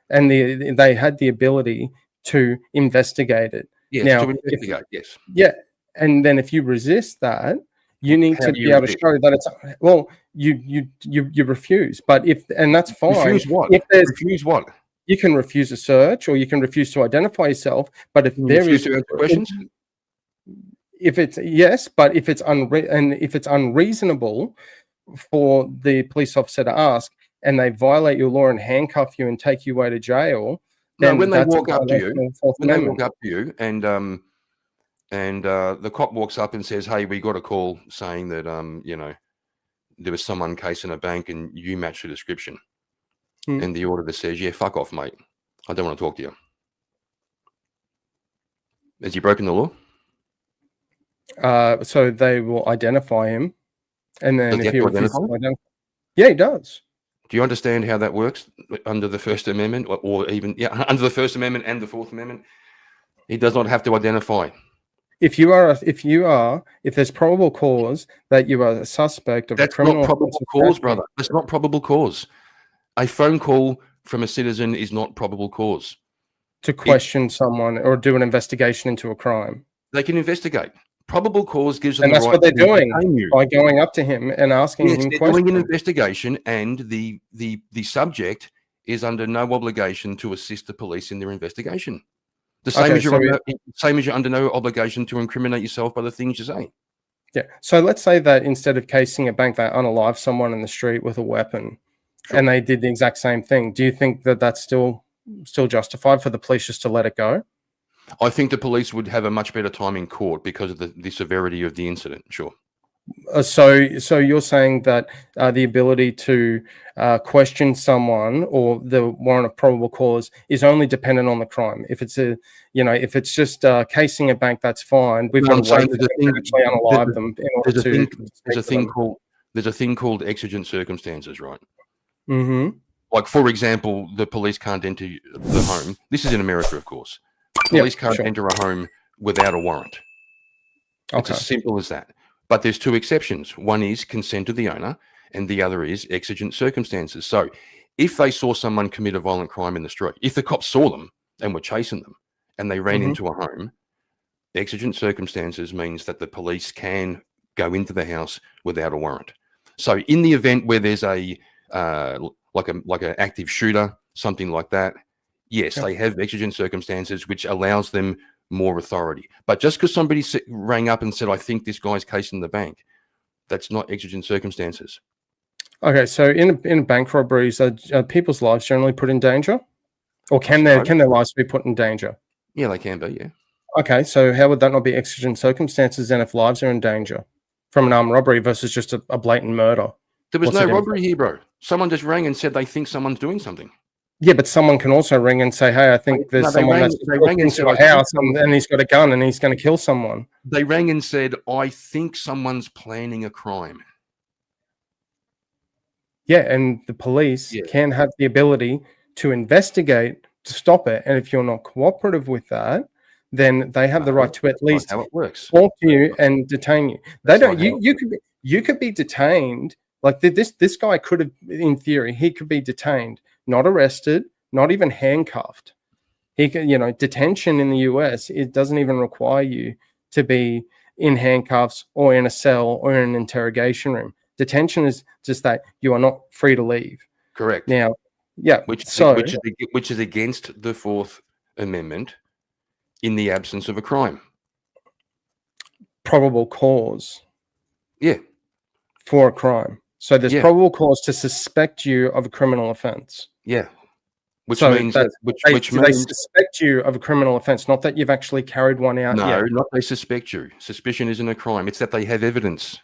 and they had the ability to investigate it. Yes, now, to investigate, yes. Yeah. And then if you resist that, you need to be able to show that it's, well, you refuse. But and that's fine. Refuse what? Refuse what? You can refuse a search, or you can refuse to identify yourself. But if there refuse to answer questions, if it's but if it's unreasonable for the police officer to ask, and they violate your law and handcuff you and take you away to jail, then when they walk up to you, and the cop walks up and says, "Hey, we got a call saying that there was someone casing a bank, and you match the description." And the auditor says, "Yeah, fuck off, mate. I don't want to talk to you." Has he broken the law? So they will identify him, and then if he refuses to identify, yeah, he does. Do you understand how that works under the First Amendment, or even under the First Amendment and the Fourth Amendment? He does not have to identify. If there's probable cause that you are a suspect of a criminal, not probable cause, brother. That's not probable cause. A phone call from a citizen is not probable cause. To question someone or do an investigation into a crime. They can investigate. Probable cause gives them the right. And that's what they're doing by going up to him and asking him questions. They're doing an investigation, and the subject is under no obligation to assist the police in their investigation. The same as you're under no obligation to incriminate yourself by the things you say. Yeah. So let's say that instead of casing a bank, they unalive someone in the street with a weapon. Sure. And they did the exact same thing. Do you think that that's still justified for the police just to let it go? I think the police would have a much better time in court because of the severity of the incident. Sure. So you're saying that the ability to question someone or the warrant of probable cause is only dependent on the crime. If it's if it's just casing a bank, that's fine. We've got to wait to actually unalive them. There's a thing called exigent circumstances, right? Mm-hmm. Like, for example, the police can't enter the home. This is in America, of course. Police can't enter a home without a warrant. It's as simple as that. But there's two exceptions. One is consent of the owner, and the other is exigent circumstances. So if they saw someone commit a violent crime in the street, if the cops saw them and were chasing them and they ran into a home, exigent circumstances means that the police can go into the house without a warrant. So in the event where there's a like an active shooter, something like that, yes, they have exigent circumstances, which allows them more authority. But just because somebody rang up and said, "I think this guy's casing the bank," that's not exigent circumstances. Okay, so in bank robberies, are people's lives generally put in danger, or can their lives be put in danger? Yeah, they can be. Yeah. Okay, so how would that not be exigent circumstances then if lives are in danger from an armed robbery versus just a blatant murder? There was no robbery here, bro. Someone just rang and said they think someone's doing something. Yeah, but someone can also ring and say, "Hey, I think there's someone that's into a house and he's got a gun and he's going to kill someone." They rang and said, "I think someone's planning a crime." Yeah, and the police can have the ability to investigate, to stop it. And if you're not cooperative with that, then they have the right to at least how it works. Talk to you and detain you. They don't. You could be detained. Like this guy could have, in theory, he could be detained, not arrested, not even handcuffed. He can, detention in the US, it doesn't even require you to be in handcuffs or in a cell or in an interrogation room. Detention is just that you are not free to leave. Correct. Now, Yeah. which So which is against the Fourth Amendment in the absence of a crime. probable cause Yeah, for a crime. So there's yeah, probable cause to suspect you of a criminal offense. yeah. Which So means that that's which they means suspect you of a criminal offense, not that you've actually carried one out no, yet. not they suspect you. Suspicion isn't a crime. It's that they have evidence.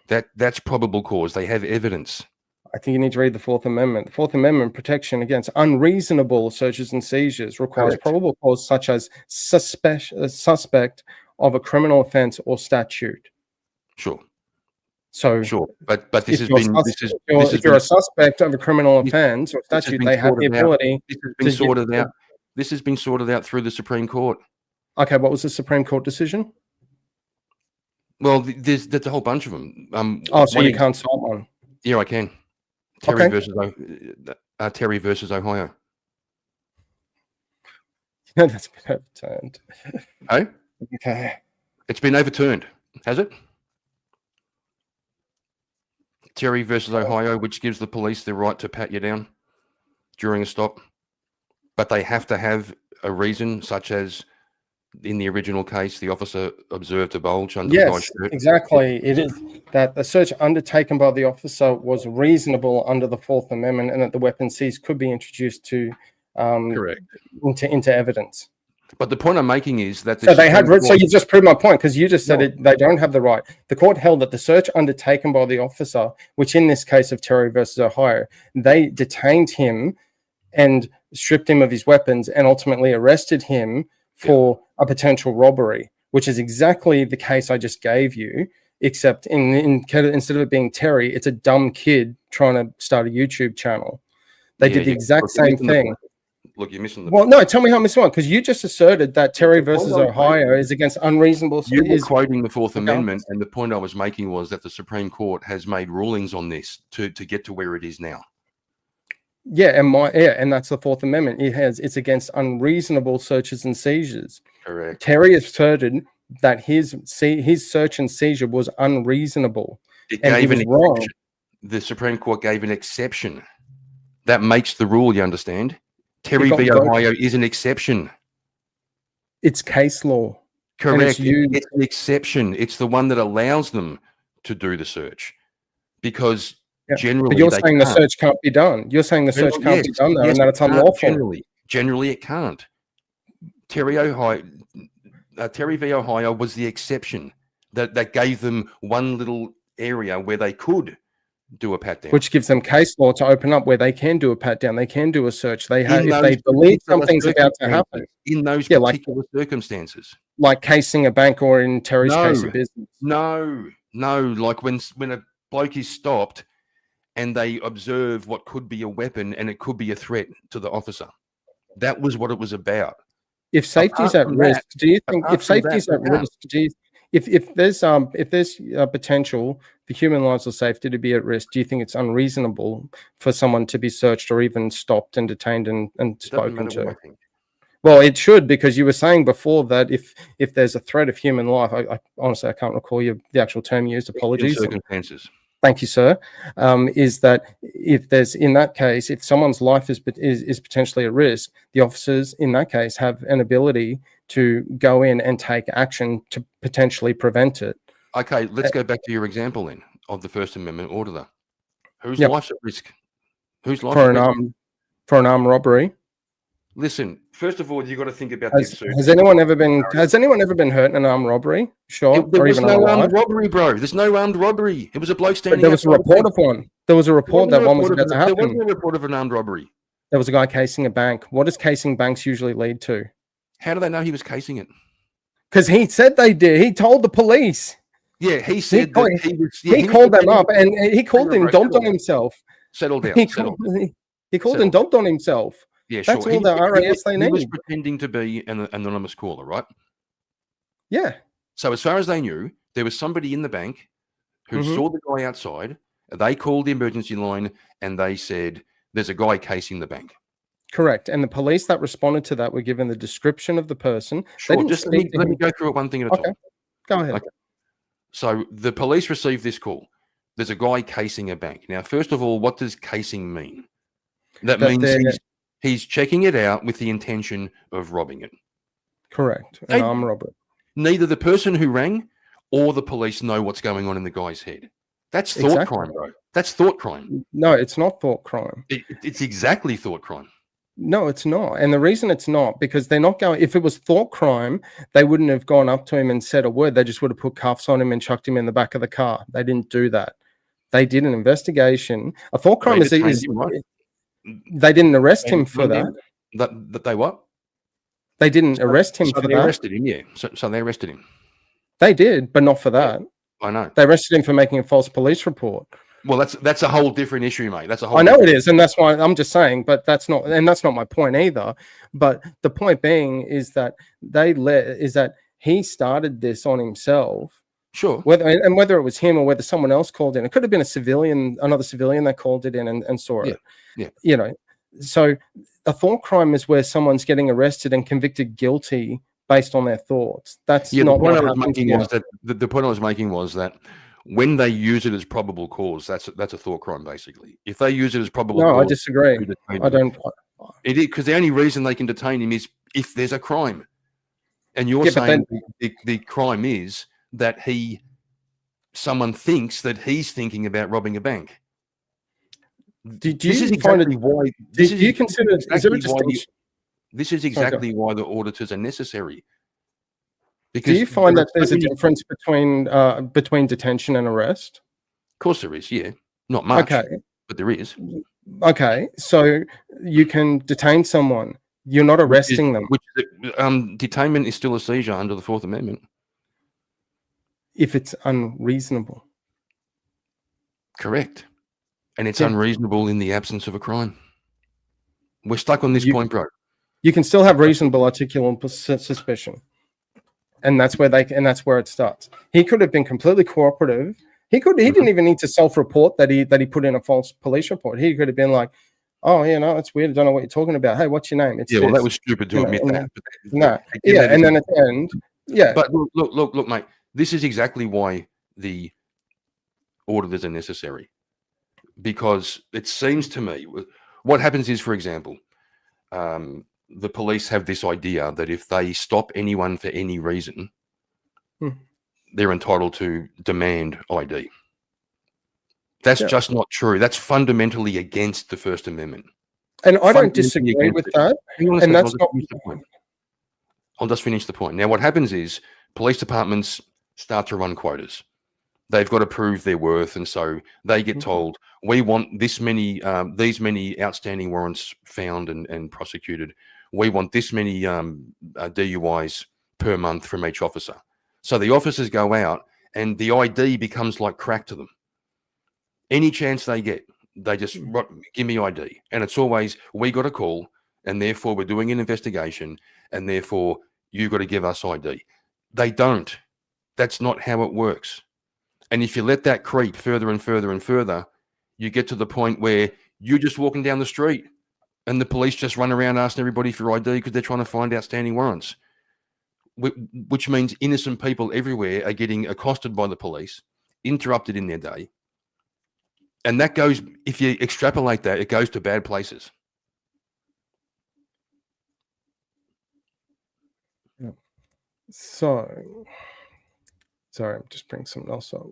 That's probable cause. They have evidence. I think you need to read the Fourth Amendment. The Fourth Amendment protection against unreasonable searches and seizures requires Correct. probable cause such as suspect of a criminal offense or statute. Sure, So sure. But this if has been if you're a suspect of a criminal offense or this has statute, been they have the sorted out. ability This has been to sorted out. This has been sorted out through the Supreme Court. Okay, what was the Supreme Court decision? Well, there's a whole bunch of them. So you can't cite one. Yeah, I can. Terry Okay. versus Ohio. That's been overturned. Oh, Okay. it's been overturned, has it? Terry versus Ohio, which gives the police the right to pat you down during a stop, but they have to have a reason, such as in the original case, the officer observed a bulge under the guy's Yes, shirt. exactly. It is that the search undertaken by the officer was reasonable under the Fourth Amendment, and that the weapon seized could be introduced to Correct. into evidence. But the point I'm making is that So they had. So you just proved my point, because you just said it. They don't have the right. The court held that the search undertaken by the officer, which in this case of Terry versus Ohio, they detained him and stripped him of his weapons and ultimately arrested him for a potential robbery, which is exactly the case I just gave you, except instead of it being Terry, it's a dumb kid trying to start a YouTube channel. They did the exact same thing. Look, you're missing the Well, no, tell me how I'm missing one, because you just asserted that Terry versus Ohio is against unreasonable. You were quoting the Fourth Amendment, and the point I was making was that the Supreme Court has made rulings on this to get to where it is now. Yeah, and that's the Fourth Amendment. It's against unreasonable searches and seizures. Correct. Terry asserted that his search and seizure was unreasonable, and he was wrong. The Supreme Court gave an exception. That makes the rule, you understand? Terry v. Ohio is an exception. It's case law. Correct. It's an exception. It's the one that allows them to do the search, because generally, but you're saying the search can't be done. You're saying the search can't be done, though, and that it's unlawful. Generally, it can't. Terry v. Ohio was the exception that gave them one little area where they could do a pat down, which gives them case law to open up where they can do a pat down, they can do a search. They have, if they believe something's about to happen in those particular circumstances, like casing a bank, or in Terry's case, a business. No, like when a bloke is stopped and they observe what could be a weapon and it could be a threat to the officer. That was what it was about. If safety's at risk, do you think if safety's at risk, if there's a potential for human lives or safety to be at risk, do you think it's unreasonable for someone to be searched or even stopped and detained and spoken to? Well, it should, because you were saying before that if there's a threat of human life, I honestly I can't recall the actual term used. Apologies. Circumstances. Thank you, sir. Is that if there's, in that case, if someone's life is potentially at risk, the officers in that case have an ability to go in and take action to potentially prevent it. Okay, let's go back to your example then of the First Amendment order. Whose life's at risk? Whose life for an armed robbery? Listen, first of all, you got to think about this. Has anyone ever been hurt in an armed robbery? Sure. There was no armed robbery, bro. There's no armed robbery. It was a bloke standing. There was a report of one. There was a report that one was about to happen. There wasn't a report of an armed robbery. There was a guy casing a bank. What does casing banks usually lead to? How do they know he was casing it? Because he said they did. He told the police. Yeah, he said he called them up and he called and dumped on himself. Settle down. He called and dumped on himself. Yeah, sure. That's all the RAS they need. He was pretending to be an anonymous caller, right? Yeah. So as far as they knew, there was somebody in the bank who saw the guy outside. They called the emergency line and they said, there's a guy casing the bank. Correct. And the police that responded to that were given the description of the person. Sure, just let me go through it one thing at a time. Go ahead. Okay. So the police received this call. There's a guy casing a bank. Now, first of all, what does casing mean? That means he's checking it out with the intention of robbing it. Correct. An armed robbery. Neither the person who rang or the police know what's going on in the guy's head. That's thought crime, bro. That's thought crime. No, it's not thought crime. It's exactly thought crime. No, it's not. And the reason it's not, because they're not going, if it was thought crime, they wouldn't have gone up to him and said a word. They just would have put cuffs on him and chucked him in the back of the car. They didn't do that. They did an investigation. A thought crime is they didn't arrest him for that. That they what? They didn't arrest him for that. They arrested him, yeah. So they arrested him. They did, but not for that. I know. They arrested him for making a false police report. Well, that's a whole different issue, mate. That's a whole. I know it is, and that's why I'm just saying. But that's not my point either. But the point being is that he started this on himself. Sure. Whether it was him or whether someone else called in, it could have been another civilian that called it in and saw it. Yeah. You know, so a thought crime is where someone's getting arrested and convicted guilty based on their thoughts. That's not what happens. The point I was making was that when they use it as probable cause, that's a thought crime, basically. If they use it as probable cause... No, I disagree. I don't... It is, because the only reason they can detain him is if there's a crime. And you're saying the crime is that someone thinks that he's thinking about robbing a bank. This is exactly why the auditors are necessary. Because do you find that there's a difference between detention and arrest? Of course there is, yeah. Not much, but there is. Okay, so you can detain someone. You're not arresting them. Detainment is still a seizure under the Fourth Amendment. If it's unreasonable. Correct. And it's unreasonable in the absence of a crime. We're stuck on this point, bro. You can still have reasonable articulable suspicion. And that's where it starts. He could have been completely cooperative. He didn't even need to self-report that he put in a false police report. He could have been like, "Oh, that's weird. I don't know what you're talking about. Hey, what's your name?" Well, that was stupid to admit that. And then at the end, But look, mate. This is exactly why the auditors are necessary, because it seems to me what happens is, for example, the police have this idea that if they stop anyone for any reason, they're entitled to demand ID. That's just not true. That's fundamentally against the First Amendment. And I don't disagree with that. And that's not the point. I'll just finish the point. Now, what happens is police departments start to run quotas. They've got to prove their worth, and so they get told, we want these many outstanding warrants found and prosecuted. We want this many DUIs per month from each officer. So the officers go out, and the ID becomes like crack to them. Any chance they get, they just give me ID, and it's always, we got a call, and therefore we're doing an investigation, and therefore you got to give us ID. They don't. That's not how it works. And if you let that creep further and further and further, you get to the point where you're just walking down the street and the police just run around asking everybody for ID because they're trying to find outstanding warrants, which means innocent people everywhere are getting accosted by the police, interrupted in their day. And that goes, if you extrapolate that, it goes to bad places. So, sorry, I'm just bringing something else up.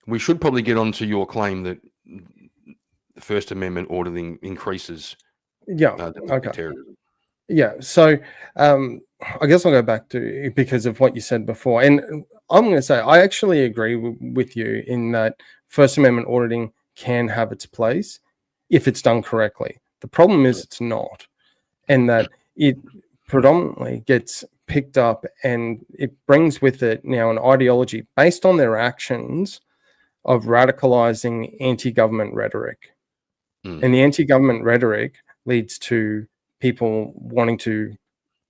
We should probably get on to your claim that the First Amendment auditing increases terrorism. Yeah, so I guess I'll go back to, because of what you said before. And I'm going to say, I actually agree with you in that First Amendment auditing can have its place if it's done correctly. The problem is it's not, and that it predominantly gets picked up and it brings with it now an ideology based on their actions of radicalizing anti-government rhetoric. And the anti-government rhetoric leads to people wanting to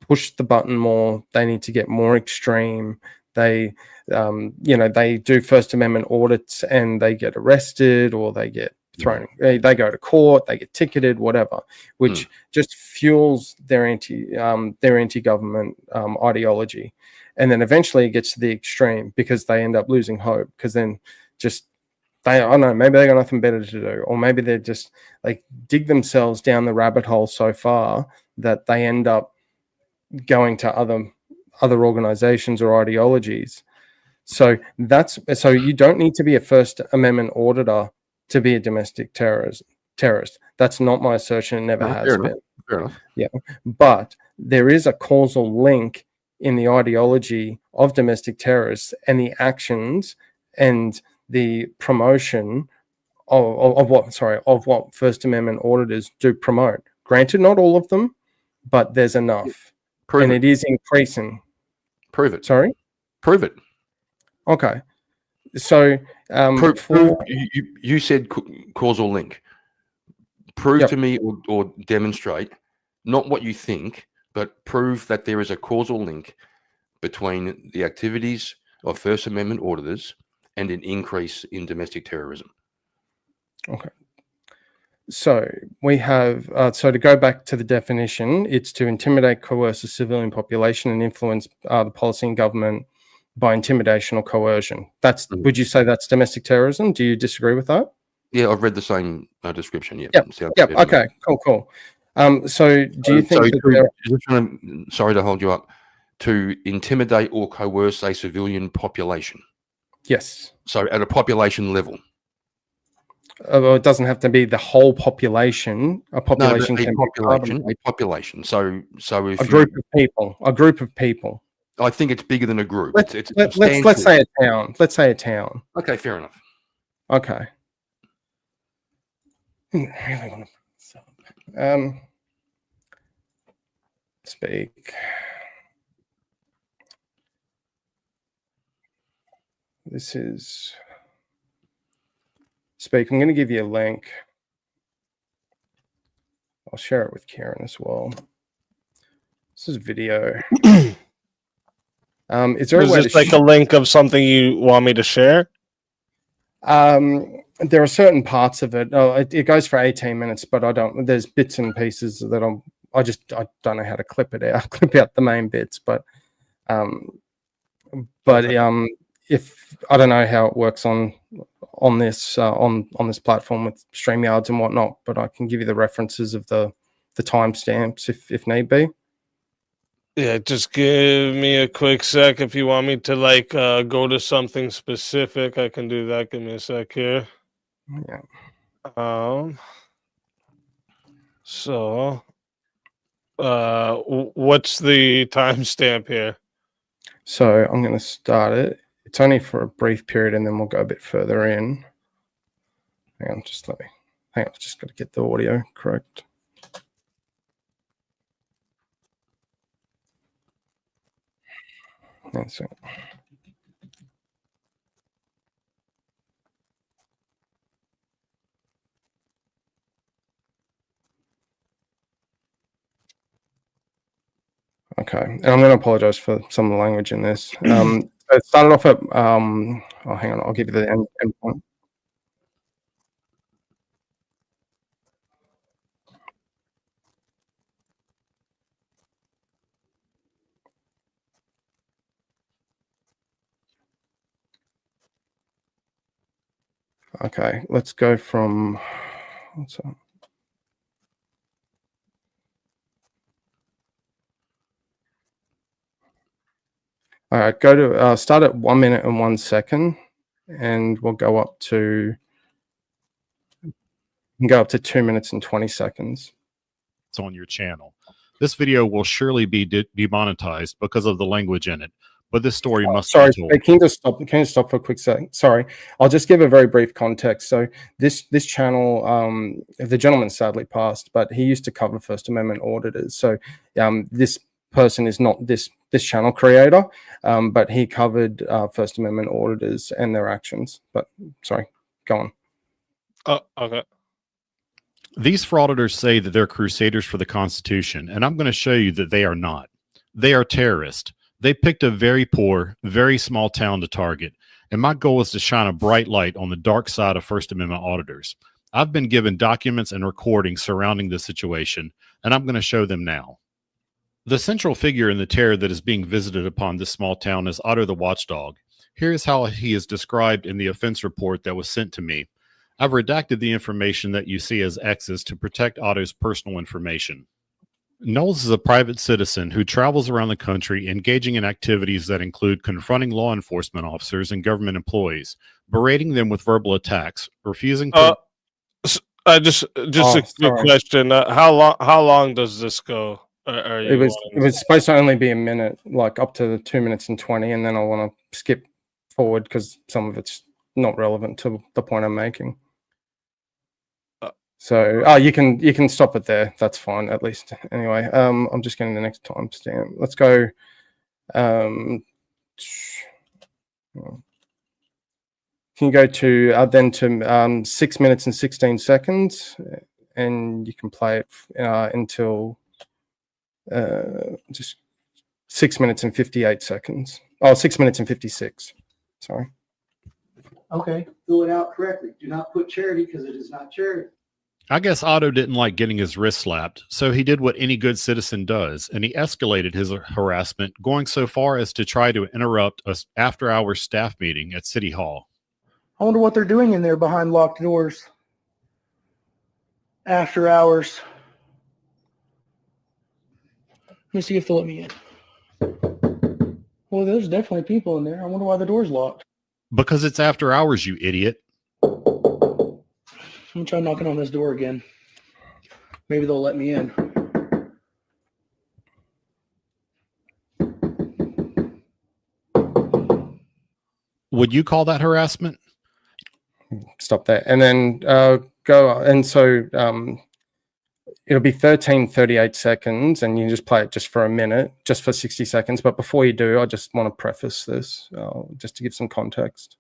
push the button more. They need to get more extreme. They, they do First Amendment audits and they get arrested, or they get thrown. They go to court. They get ticketed, whatever, which just fuels their anti-government ideology. And then eventually it gets to the extreme because they end up losing hope, because then just I don't know, maybe they got nothing better to do, or maybe they're just like dig themselves down the rabbit hole so far that they end up going to other organizations or ideologies. So you don't need to be a First Amendment auditor to be a domestic terrorist. That's not my assertion. It never has been. Fair enough. Yeah, but there is a causal link in the ideology of domestic terrorists and the actions and the promotion of what First Amendment auditors do promote. Granted, not all of them, but there's enough, Prove and it. it is increasing. Prove it. Sorry. Prove it. Okay. So you said causal link. Prove to me or demonstrate not what you think, but prove that there is a causal link between the activities of First Amendment auditors and an increase in domestic terrorism. Okay. So we have, so to go back to the definition, it's to intimidate, coerce a civilian population and influence the policy and government by intimidation or coercion. That's, would you say that's domestic terrorism? Do you disagree with that? Yeah, I've read the same description. Yeah. Yep. Okay. Cool. So do you think sorry to hold you up, to intimidate or coerce a civilian population? Yes. So at a population level. Well, it doesn't have to be the whole population. A population can be a population. So if a group of people. I think it's bigger than a group. Let's say a town. Let's say a town. Okay, fair enough. Okay. Really want to speak. This is Speak. I'm going to give you a link. I'll share it with Karen as well. This is video. Is there a way to like a link of something you want me to share? There are certain parts of it. It goes for 18 minutes, but I don't. There's bits and pieces that I don't know how to clip it out. Clip out the main bits, but if I don't know how it works on this platform with StreamYards and whatnot, but I can give you the references of the timestamps if need be. Yeah, just give me a quick sec. If you want me to like go to something specific, I can do that. Give me a sec here. Yeah. So, what's the timestamp here? So I'm going to start it. It's only for a brief period, and then we'll go a bit further in. Hang on, just got to get the audio correct. That's it. Okay, and I'm going to apologize for some of the language in this. It started off at, hang on, I'll give you the end point. Okay, let's go from, what's that? All right, go to start at 1 minute and 1 second, and we'll go up to 2 minutes and 20 seconds. It's on your channel. This video will surely be demonetized because of the language in it, but this story must be told. Can you stop for a quick second? Sorry, I'll just give a very brief context. So this channel, the gentleman sadly passed, but he used to cover First Amendment auditors. So this person is not this channel creator, but he covered First Amendment auditors and their actions. But sorry, go on. Oh, okay. These frauditors say that they're crusaders for the Constitution, and I'm going to show you that they are not. They are terrorists. They picked a very poor, very small town to target, and my goal is to shine a bright light on the dark side of First Amendment auditors. I've been given documents and recordings surrounding this situation, and I'm going to show them now. The central figure in the terror that is being visited upon this small town is Otto the Watchdog. Here's how he is described in the offense report that was sent to me. I've redacted the information that you see as X's to protect Otto's personal information. Knowles is a private citizen who travels around the country engaging in activities that include confronting law enforcement officers and government employees, berating them with verbal attacks, refusing to... Just a quick question. How long does this go? It was supposed to only be a minute, like up to 2 minutes and 20, and then I want to skip forward because some of it's not relevant to the point I'm making. So you can stop it there. That's fine, at least. Anyway, I'm just getting the next timestamp. Let's go. Can you go to then to 6 minutes and 16 seconds, and you can play it until just 6 minutes and 58 seconds. Oh, 6 minutes and 56. Sorry. Okay, fill it out correctly. Do not put charity because it is not charity. I guess Otto didn't like getting his wrist slapped, so he did what any good citizen does, and he escalated his harassment, going so far as to try to interrupt an after-hours staff meeting at City Hall. I wonder what they're doing in there behind locked doors. After hours. Let me see if they'll let me in. Well, there's definitely people in there. I wonder why the door's locked. Because it's after hours, you idiot. I'm gonna try knocking on this door again. Maybe they'll let me in. Would you call that harassment? Stop that, and then go. And so it'll be 13:38 seconds, and you can just play it just for a minute, just for 60 seconds. But before you do, I just want to preface this just to give some context.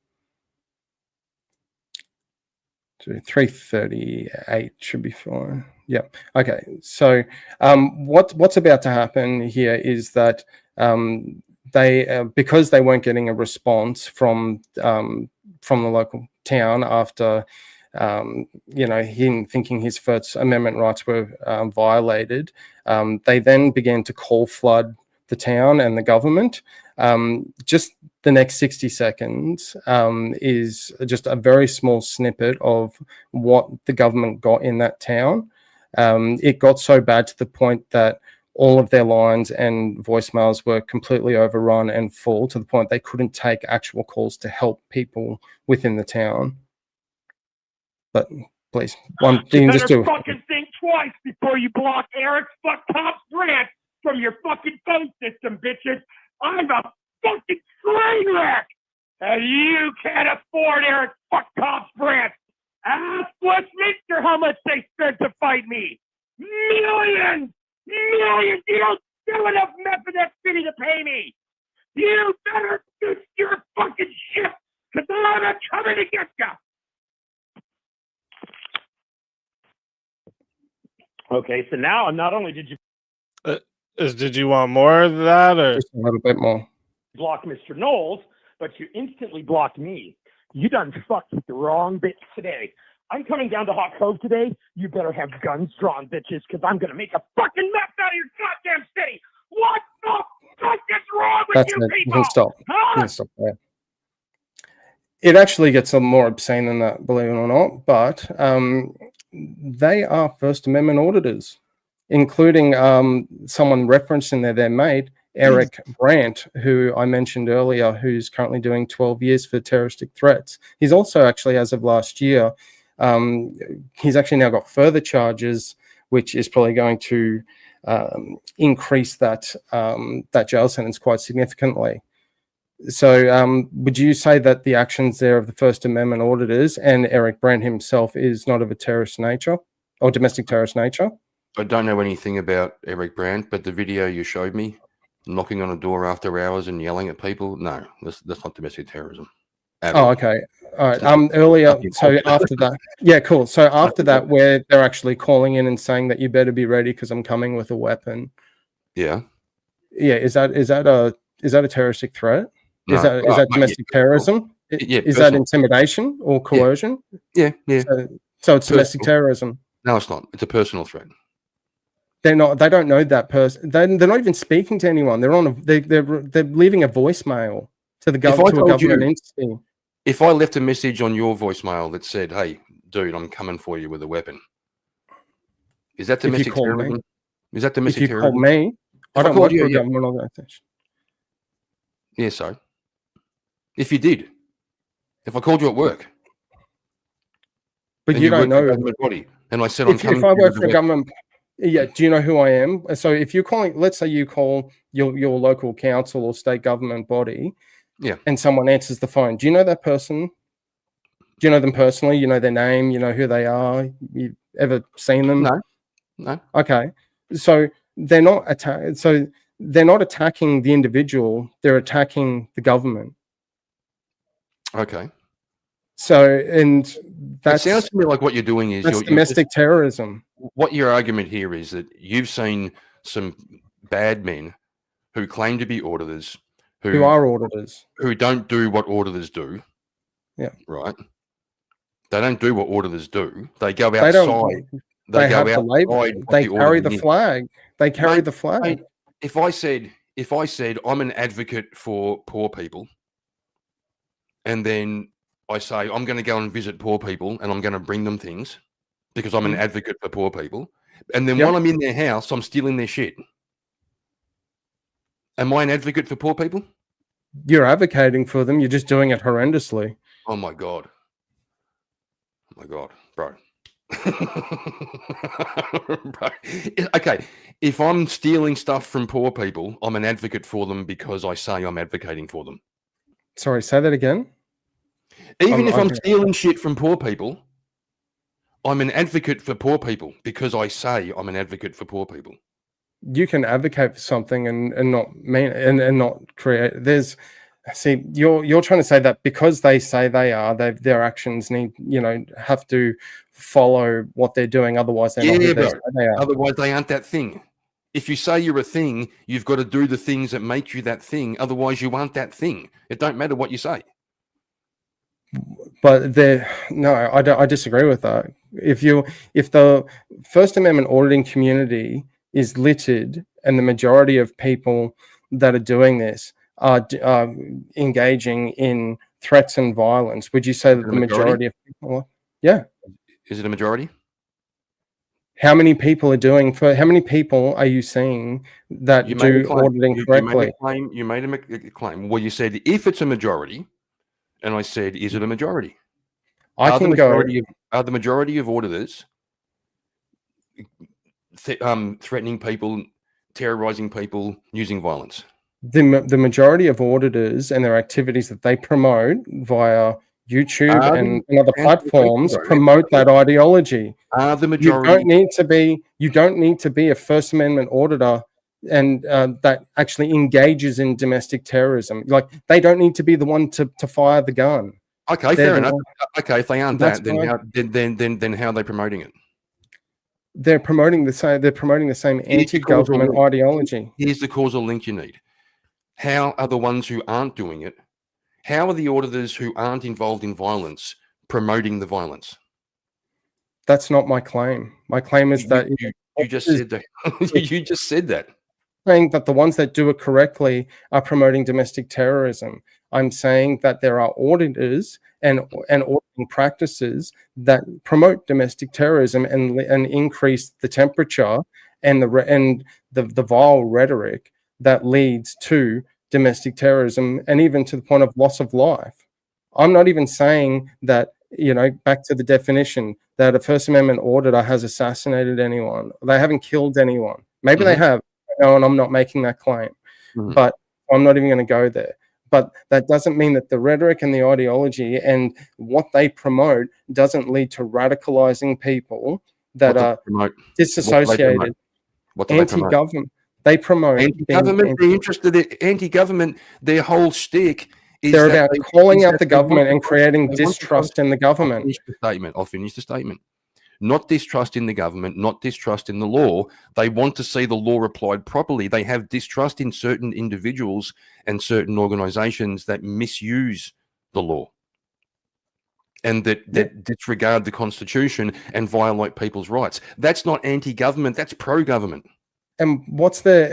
3:38 should be fine. Yeah. Okay. So what's about to happen here is that they because they weren't getting a response from the local town after him thinking his First Amendment rights were violated, they then began to call flood the town and the government. Just the next 60 seconds is just a very small snippet of what the government got in that town. It got so bad to the point that all of their lines and voicemails were completely overrun and full, to the point they couldn't take actual calls to help people within the town. But please, one thing, just do fucking think twice before you block Eric's Cops rant from your fucking phone system, bitches. I'm a fucking train wreck, and you can't afford Eric's Cops rant. Ask Westminster how much they spent to fight me. Millions! Millions! You don't do enough meth in that city to pay me. You better fix your fucking shit, because I'm coming to get you. Okay, so now not only did you did you want more of that, or just a little bit more? Block Mr. Knowles, but you instantly blocked me. You done fucked with the wrong bitch today. I'm coming down to Hot Cove today. You better have guns drawn, bitches, because I'm going to make a fucking mess out of your goddamn city. What the fuck is wrong with you people? You can stop. Huh? You can stop there. It actually gets a lot more obscene than that, believe it or not, but they are First Amendment auditors, including someone referenced in there, their mate, Eric Brandt, who I mentioned earlier, who's currently doing 12 years for terroristic threats. He's also actually, as of last year, he's actually now got further charges, which is probably going to increase that jail sentence quite significantly. So would you say that the actions there of the First Amendment auditors and Eric Brandt himself is not of a terrorist nature or domestic terrorist nature? I don't know anything about Eric Brandt, but the video you showed me, knocking on a door after hours and yelling at people, no, that's not domestic terrorism. Oh, okay. All right. Earlier, so after that, yeah, cool. So after that, where they're actually calling in and saying that you better be ready because I'm coming with a weapon. Yeah. Yeah. Is that a terroristic threat? No. Is that domestic terrorism? Yeah, is that intimidation or coercion? Yeah. So it's domestic terrorism. No, it's not. It's a personal threat. They're not. They don't know that person. They're not even speaking to anyone. They're leaving a voicemail to the If I to a told government you, entity. if I left a message on your voicemail that said, "Hey, dude, I'm coming for you with a weapon," is that If you domestic call me, terrorism? Is that if domestic you call terrorism? me, I If I don't called work you, for a yeah, government organization. yeah. So, if you did, if I called you at work But and you you don't work for a know government body, and I said, "I'm if coming I for you work with for a a weapon," government. Yeah, do you know who I am? So if you're calling, let's say you call your local council or state government body, yeah, and someone answers the phone. Do you know that person? Do you know them personally? You know their name. You know who they are. You ever seen them? no, no, Okay, so they're not So they're not attacking the individual. They're attacking the government. okay. So and It sounds that's to me like what you're doing is you're just domestic terrorism. what your argument here is that you've seen some bad men who claim to be auditors Who are auditors? who don't do what auditors do, Yeah, right? They don't do what auditors do. They go they don't. outside. They They go have the label. outside what They the carry auditing the is. flag. They carry Mate, the flag. mate, if I said I'm an advocate for poor people, and then I say I'm going to go and visit poor people and I'm going to bring them things because I'm an advocate for poor people, and then Yep. while I'm in their house, I'm stealing their shit. Am I an advocate for poor people? You're advocating for them. You're just doing it horrendously. Oh my god. Oh my god, bro. Bro. Okay, if I'm stealing stuff from poor people, I'm an advocate for them because I say I'm advocating for them. Sorry, say that again. Even if I'm okay. stealing shit from poor people, I'm an advocate for poor people because I say I'm an advocate for poor people. You can advocate for something and not mean and not create. You're trying to say that because they say they are, their actions have to follow what they're doing. Otherwise, they're not who they say they are. Otherwise, they aren't that thing. If you say you're a thing, you've got to do the things that make you that thing. Otherwise, you aren't that thing. It don't matter what you say. But I disagree with that. If the First Amendment auditing community is littered and the majority of people that are doing this are engaging in threats and violence, would you say that the majority of people are? Yeah. Is it a majority? How many people are you seeing that You made a do claim. auditing correctly? You made a claim. Well, you said if it's a majority, and I said, is it a majority? Are the majority of auditors threatening people, terrorizing people, using violence? The majority of auditors and their activities that they promote via YouTube and other platforms promote that ideology. Are the You majority? You don't need to be a First Amendment auditor and that actually engages in domestic terrorism. Like they don't need to be the one to fire the gun. Okay, fair enough. Okay, if they aren't that, then how are they promoting it? They're promoting the same. They're promoting the same anti-government ideology. Here's the causal link you need. How are the ones who aren't doing it? How are the auditors who aren't involved in violence promoting the violence? That's not my claim. My claim is that you just said that. You just said that. Saying that the ones that do it correctly are promoting domestic terrorism. I'm saying that there are auditors and auditing practices that promote domestic terrorism and increase the temperature and the vile rhetoric that leads to domestic terrorism and even to the point of loss of life. I'm not even saying that, back to the definition, that a First Amendment auditor has assassinated anyone. They haven't killed anyone. Maybe they have, and I'm not making that claim. But I'm not even going to go there. But that doesn't mean that the rhetoric and the ideology and what they promote doesn't lead to radicalizing people that are disassociated. What do they promote? Anti-government. They promote anti-government. They're interested in anti-government. Their whole shtick is they're about calling out the government and creating distrust in the government. I'll finish the statement. Not distrust in the government, not distrust in the law. They want to see the law applied properly. They have distrust in certain individuals and certain organizations that misuse the law and that disregard the Constitution and violate people's rights. That's not anti-government, that's pro-government. And what's their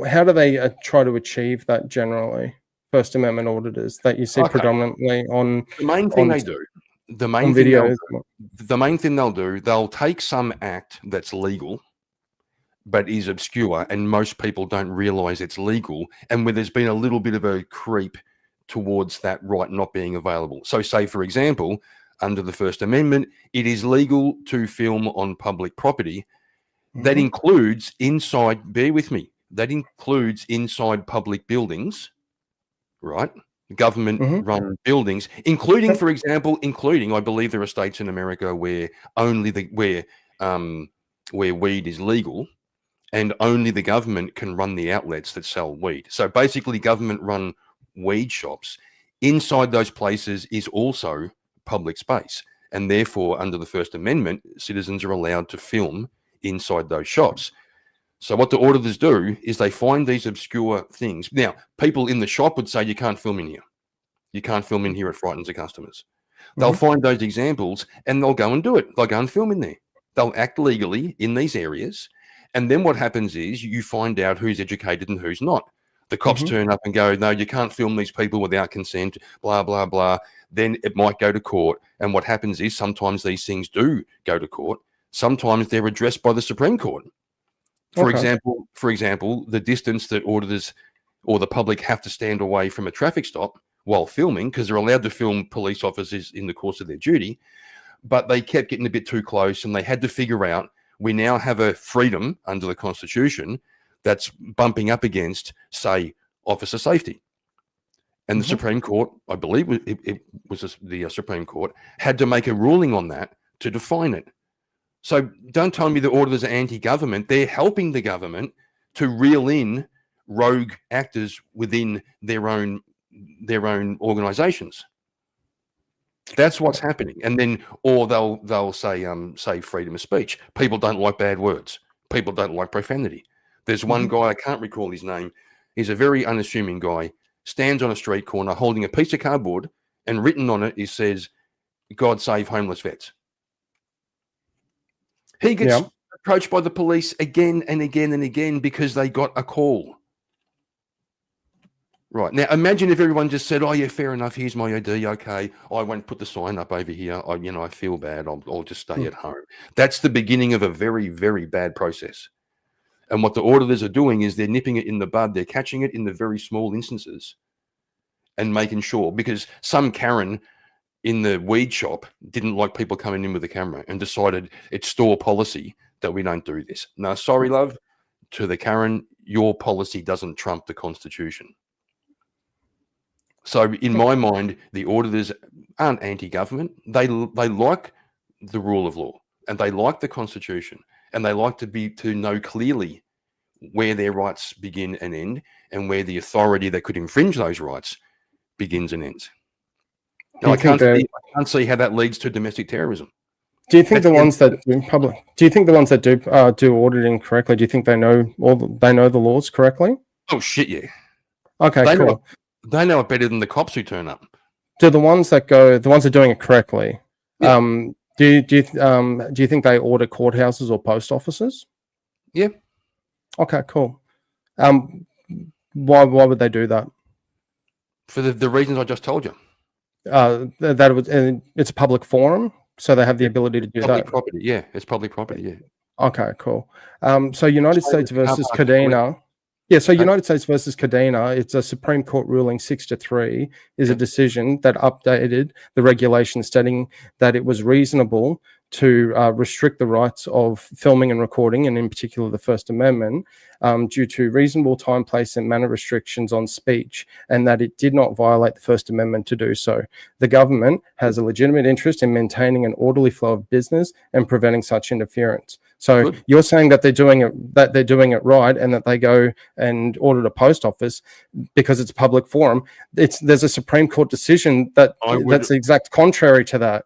how do they try to achieve that generally? First Amendment auditors that you see Okay. predominantly on The main thing on, they do, the on main thing they'll videos. do, the main thing they'll do, they'll take some act that's legal but is obscure and most people don't realize it's legal, and where there's been a little bit of a creep towards that right not being available. So say, for example, under the First Amendment, it is legal to film on public property. That includes inside, bear with me, that includes inside public buildings, right? Government run buildings, including, for example, I believe there are states in America where only where weed is legal, and only the government can run the outlets that sell weed. So basically, government run weed shops. Inside those places is also public space. And therefore, under the First Amendment, citizens are allowed to film inside those shops. So what the auditors do is they find these obscure things. Now, people in the shop would say, you can't film in here. You can't film in here. It frightens the customers. They'll find those examples and they'll go and do it. They'll go and film in there. They'll act legally in these areas. And then what happens is you find out who's educated and who's not. The cops turn up and go, no, you can't film these people without consent, blah, blah, blah. Then it might go to court. And what happens is sometimes these things do go to court. Sometimes they're addressed by the Supreme Court. For example, the distance that auditors or the public have to stand away from a traffic stop while filming, because they're allowed to film police officers in the course of their duty, but they kept getting a bit too close and they had to figure out, we now have a freedom under the Constitution that's bumping up against, say, officer safety. And the Supreme Court, I believe it was the Supreme Court, had to make a ruling on that to define it. So don't tell me the auditors are anti-government. They're helping the government to reel in rogue actors within their own organizations. That's what's happening. And then, or they'll say freedom of speech. People don't like bad words. People don't like profanity. There's one guy, I can't recall his name. He's a very unassuming guy, stands on a street corner holding a piece of cardboard, and written on it says, God save homeless vets. He gets approached by the police again and again and again because they got a call. Right. Now, imagine if everyone just said, oh, yeah, fair enough. Here's my ID. Okay. I won't put the sign up over here. I feel bad. I'll just stay at home. That's the beginning of a very, very bad process. And what the auditors are doing is they're nipping it in the bud. They're catching it in the very small instances and making sure, because some Karen in the weed shop didn't like people coming in with a camera and decided it's store policy that we don't do this. No, sorry, love. To the Karen, your policy doesn't trump the Constitution. So in my mind, the auditors aren't anti-government. They like the rule of law and they like the Constitution, and they like to know clearly where their rights begin and end, and where the authority that could infringe those rights begins and ends. Now, I can't see how that leads to domestic terrorism. Do you think the ones that do auditing correctly? Do you think they know the laws correctly? Oh shit, yeah. Okay, cool. They know it better than the cops who turn up. Do the ones that are doing it correctly? Yeah. Do you think they audit courthouses or post offices? Yeah. Okay, cool. Why would they do that? For the reasons I just told you. It's a public forum, so they have the ability to do public that. Property, yeah, it's public property, yeah. Okay, cool. So United States versus Cadena. Yeah, so United States versus Cadena, it's a Supreme Court ruling 6-3, is a decision that updated the regulation stating that it was reasonable to restrict the rights of filming and recording, and in particular the First Amendment, due to reasonable time, place, and manner restrictions on speech, and that it did not violate the First Amendment to do so. The government has a legitimate interest in maintaining an orderly flow of business and preventing such interference. So you're saying that they're doing it right, and that they go and audit a post office because it's a public forum. There's a Supreme Court decision that's the exact contrary to that.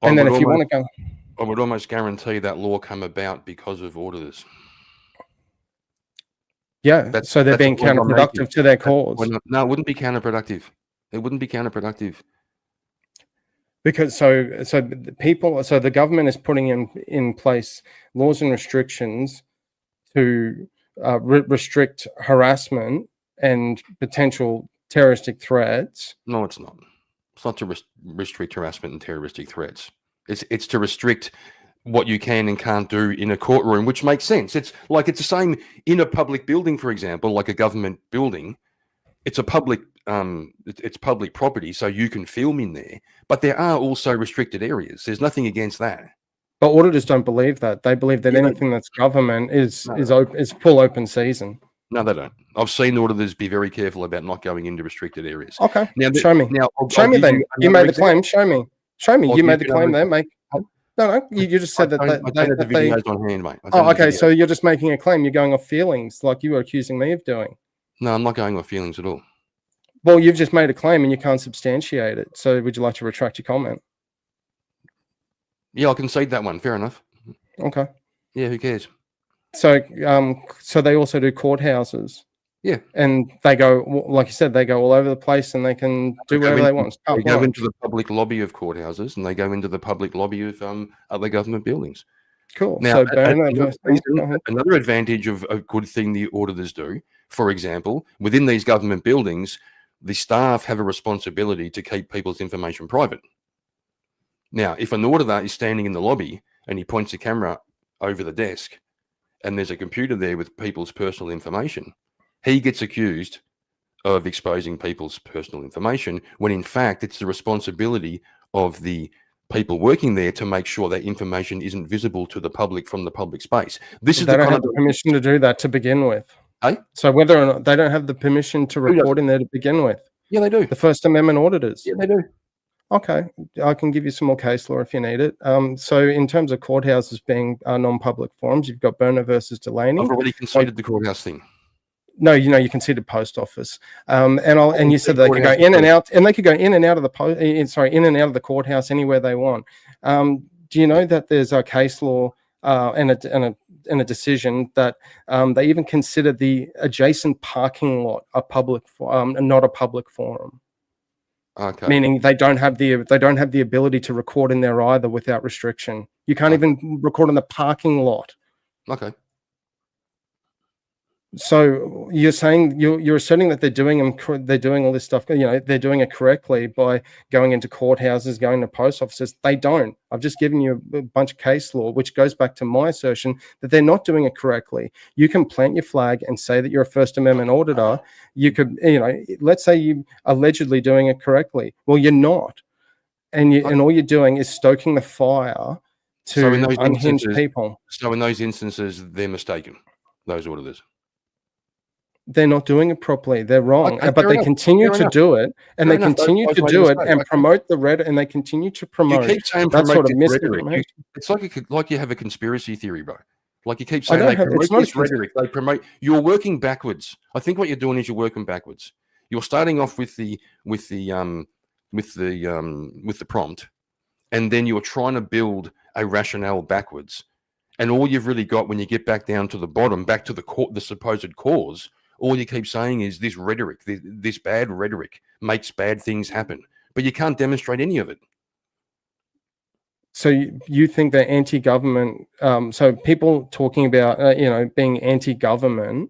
And then if you want to go, I would almost guarantee that law come about because of auditors. Yeah, so they're being counterproductive to their cause. No, it wouldn't be counterproductive. It wouldn't be counterproductive. Because the government is putting in place laws and restrictions to restrict harassment and potential terroristic threats. No, it's not. It's not to restrict harassment and terroristic threats. It's to restrict what you can and can't do in a courtroom, which makes sense. It's the same in a public building, for example, like a government building. It's a public it's public property, so you can film in there. But there are also restricted areas. There's nothing against that. But auditors don't believe that. They believe that anything that's government is full open season. No, they don't. I've seen auditors be very careful about not going into restricted areas. Okay, now show me. Now, show me then. You made the claim. Show me. Show me. I'll You give made the you claim another- there, mate. No, you just said I don't have the that they. videos on hand, mate. Oh, okay. So you're just making a claim. You're going off feelings, like you were accusing me of doing. No, I'm not going off feelings at all. Well, you've just made a claim and you can't substantiate it. So would you like to retract your comment? Yeah, I'll concede that one. Fair enough. Okay. Yeah, who cares? So, so they also do courthouses. Yeah. And they go, like you said, they go all over the place and they can do whatever they want. They go into the public lobby of courthouses and they go into the public lobby of other government buildings. Cool. Now, So another advantage of a good thing the auditors do, for example, within these government buildings, the staff have a responsibility to keep people's information private. Now, if an auditor is standing in the lobby and he points the camera over the desk and there's a computer there with people's personal information, he gets accused of exposing people's personal information when in fact it's the responsibility of the people working there to make sure that information isn't visible to the public from the public space. This is they don't have the permission to do that to begin with. Hey? So whether or not they don't have the permission to record in there to begin with. Yeah, they do. The First Amendment auditors. Yeah, they do. Okay, I can give you some more case law if you need it. So in terms of courthouses being non-public forums, you've got Berner versus Delaney. I've already conceded the courthouse thing. No, you can see the post office, and you said they could go in and out, and they could go in and out of the in and out of the courthouse anywhere they want. Do you know that there's a case law and a decision that they even consider the adjacent parking lot a public, not a public forum? Okay. Meaning they don't have the ability to record in there either without restriction. You can't even record in the parking lot. Okay. So you're saying you're asserting that they're doing all this stuff. They're doing it correctly by going into courthouses, going to post offices. They don't. I've just given you a bunch of case law, which goes back to my assertion that they're not doing it correctly. You can plant your flag and say that you're a First Amendment auditor. You could, let's say you allegedly doing it correctly. Well, you're not, and all you're doing is stoking the fire to unhinged people. So in those instances, they're mistaken. Those auditors. They're not doing it properly. They're wrong, but they continue to do it, and they continue to do it and promote the red, and they continue to promote. You keep saying that sort of rhetoric. It's like you have a conspiracy theory, bro. Like you keep saying they promote this rhetoric. They promote. You're working backwards. I think what you're doing is you're working backwards. You're starting off with the prompt, and then you're trying to build a rationale backwards. And all you've really got when you get back down to the bottom, back to the supposed cause. All you keep saying is this rhetoric, this bad rhetoric makes bad things happen, but you can't demonstrate any of it. So you think they're anti-government? So people talking about being anti-government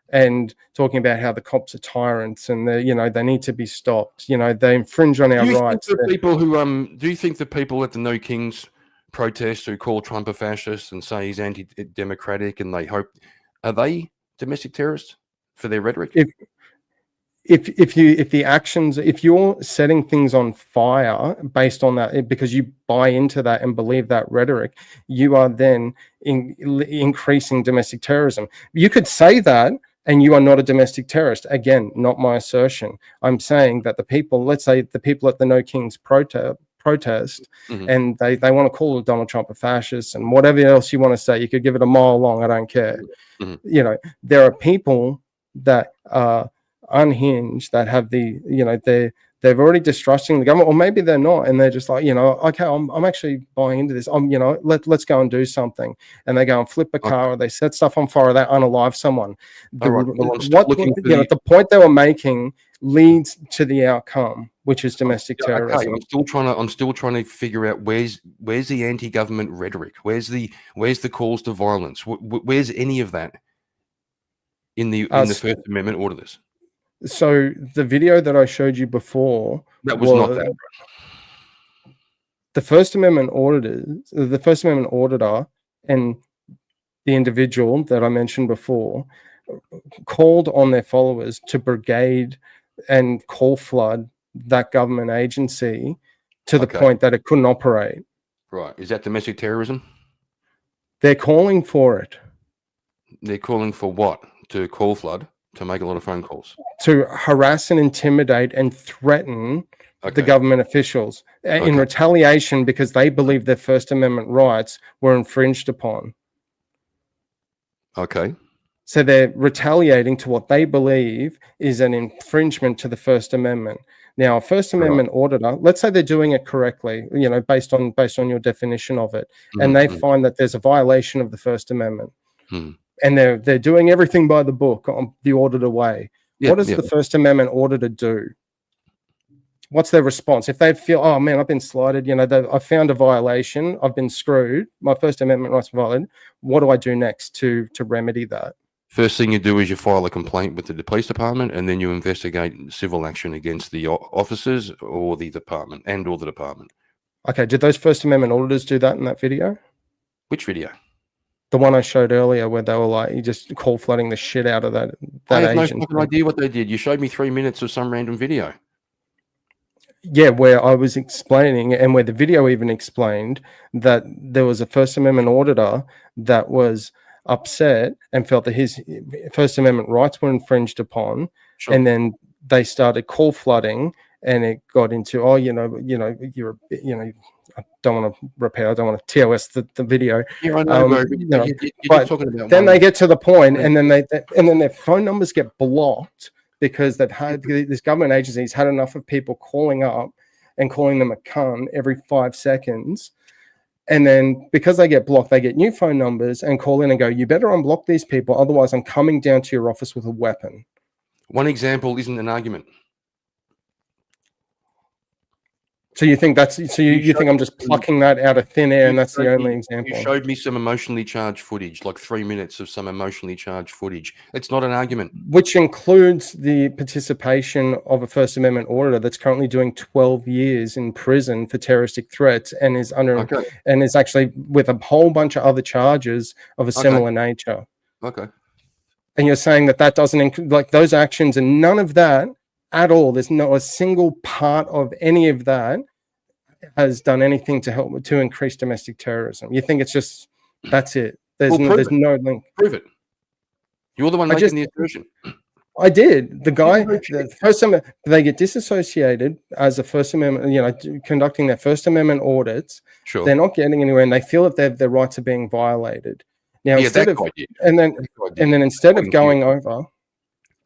and talking about how the cops are tyrants and they need to be stopped. They infringe on our rights. Do you think the people at the No Kings protest who call Trump a fascist and say he's anti-democratic and are they domestic terrorists for their rhetoric? If you're setting things on fire based on that because you buy into that and believe that rhetoric, you are then increasing domestic terrorism. You could say that and you are not a domestic terrorist. Again, not my assertion. I'm saying that let's say the people at the No Kings protest and they want to call Donald Trump a fascist and whatever else you want to say. You could give it a mile long. I don't care. There are people that are unhinged that have they're already distrusting the government, or maybe they're not, and they're just like, okay, I'm actually buying into this. Let's go and do something, and they go and flip a car, or they set stuff on fire, or they unalive someone. The point they were making leads to the outcome, which is domestic terrorism. Okay. I'm still trying to figure out where's the anti-government rhetoric, where's the calls to violence, where's any of that? in the First Amendment auditors? So the video that I showed you before That was not that. The First Amendment auditors, the First Amendment auditor, and the individual that I mentioned before called on their followers to brigade and call flood that government agency to the point that it couldn't operate. Right. Is that domestic terrorism? They're calling for it. They're calling for what? To call flood, to make a lot of phone calls. To harass and intimidate and threaten the government officials in retaliation because they believe their First Amendment rights were infringed upon. Okay. So they're retaliating to what they believe is an infringement to the First Amendment. Now, a First Amendment auditor, let's say they're doing it correctly, you know, based on your definition of it, and they find that there's a violation of the First Amendment, and they're doing everything by the book on the auditor way. What does the First Amendment auditor do? What's their response? If they feel, oh man, I've been slighted, you know, I found a violation, I've been screwed, my First Amendment rights are violated, what do I do next to remedy that? First thing you do is you file a complaint with the police department, and then you investigate civil action against the officers or the department or the department. Okay, did those First Amendment auditors do that in that video? Which video? The one I showed earlier where they were like, you just call flooding the shit out of that I have agency. no fucking idea what they did. You showed me 3 minutes of some random video. Yeah, where I was explaining, and where the video even explained that there was a First Amendment auditor that was upset and felt that his First Amendment rights were infringed upon, and then they started call flooding, and it got into, oh, you know, you're, you know, I don't want to repeat, I don't want to TOS the video. Yeah, I know, bro, you know, you're but talking about then they get to the point, and then their phone numbers get blocked because they've had this government agency's had enough of people calling up and calling them a cunt every 5 seconds. And then because they get blocked, they get new phone numbers and call in and go, you better unblock these people, otherwise I'm coming down to your office with a weapon. One example isn't an argument. So you think you think I'm just plucking that out of thin air and that's the only example? You showed me some emotionally charged footage, like 3 minutes of some emotionally charged footage. It's not an argument. Which includes the participation of a First Amendment auditor that's currently doing 12 years in prison for terroristic threats and is and is actually with a whole bunch of other charges of a similar nature. Okay. And you're saying that doesn't include, like, those actions and none of that at all. There's not a single part of any of that has done anything to help to increase domestic terrorism. You think it's just, that's it. There's no link. Prove it. You're the one making the assertion. I did. The guy, the First Amendment, they get disassociated as a First Amendment, you know, conducting their First Amendment audits. Sure. They're not getting anywhere, and they feel that their rights are being violated. Now, instead of going over,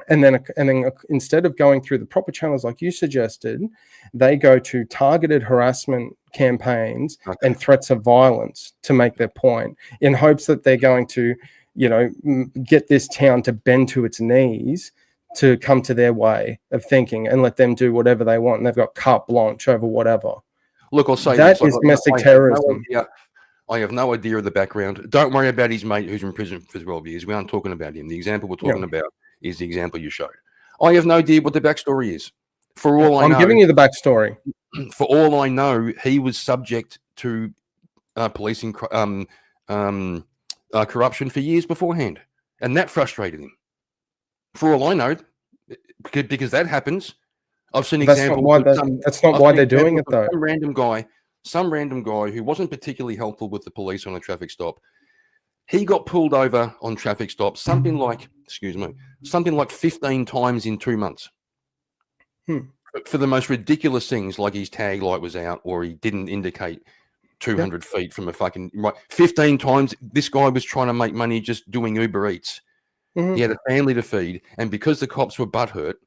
and then instead of going through the proper channels like you suggested, they go to targeted harassment campaigns and threats of violence to make their point, in hopes that they're going to, you know, get this town to bend to its knees to come to their way of thinking and let them do whatever they want. And they've got carte blanche over whatever. Look, I'll say that is domestic terrorism. I have no idea of the background. Don't worry about his mate who's in prison for 12 years. We aren't talking about him. The example we're talking about is the example you showed. I have no idea what the backstory is. For all I know, I'm giving you the backstory. For all I know, he was subject to policing corruption for years beforehand, and that frustrated him. For all I know, because that happens. I've seen examples. That's not why they're doing it, though. Some random guy who wasn't particularly helpful with the police on a traffic stop. He got pulled over on traffic stops something like 15 times in 2 months. For the most ridiculous things, like his tag light was out or he didn't indicate 200 feet from a fucking... Right, 15 times, this guy was trying to make money just doing Uber Eats. He had a family to feed, and because the cops were butthurt,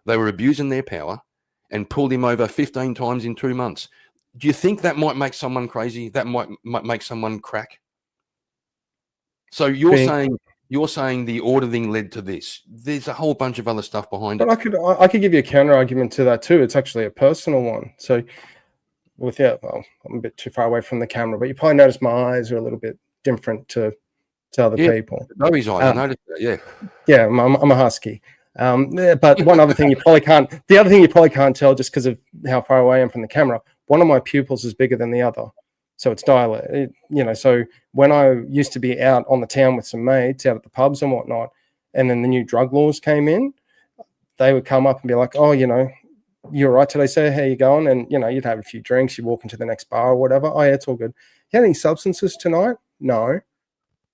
they were abusing their power and pulled him over 15 times in 2 months. Do you think that might make someone crazy? That might make someone crack? So you're saying the auditing led to this. There's a whole bunch of other stuff behind it. But I could give you a counter argument to that too. It's actually a personal one. So I'm a bit too far away from the camera, but you probably notice my eyes are a little bit different to to other Yeah, people. Bobby's eyes. I noticed that. Yeah. Yeah, I'm a husky. But one other thing the other thing you probably can't tell just because of how far away I am from the camera, one of my pupils is bigger than the other. So it's dilated, so when I used to be out on the town with some mates out at the pubs and whatnot, and then the new drug laws came in, they would come up and be like, oh, you're right today, sir, how you going? And, you'd have a few drinks, you walk into the next bar or whatever. Oh, yeah, it's all good. You had any substances tonight? No.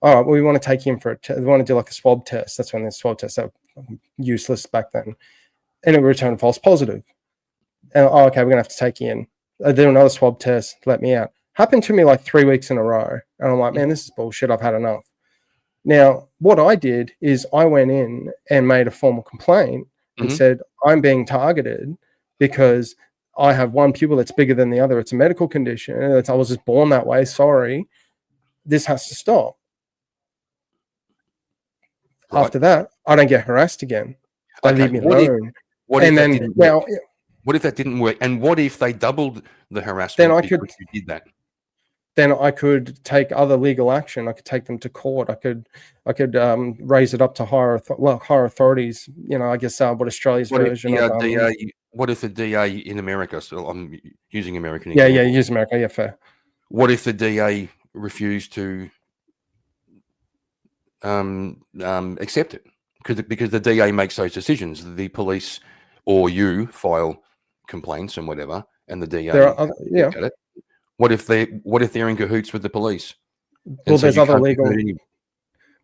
All right, well, we want to take you in for we want to do like a swab test. That's when the swab tests are useless back then. And it would return a false positive. And, oh, okay, we're going to have to take you in. Do another swab test, let me out. Happened to me like 3 weeks in a row. And I'm like, man, this is bullshit. I've had enough. Now, what I did is I went in and made a formal complaint and said, I'm being targeted because I have one pupil that's bigger than the other. It's a medical condition. I was just born that way. Sorry. This has to stop. Right. After that, I don't get harassed again. They leave me alone. What if that didn't work? And what if they doubled the harassment because you did that? Then I could take other legal action. I could take them to court. I could raise it up to higher authorities. I guess what Australia's version of DA, what if the DA in America? So I'm using American. Example. Yeah, use America. Yeah, fair. What if the DA refused to accept it because the DA makes those decisions? The police or you file complaints and whatever, and the DA look at it. What if they're in cahoots with the police? Well, there's other legal.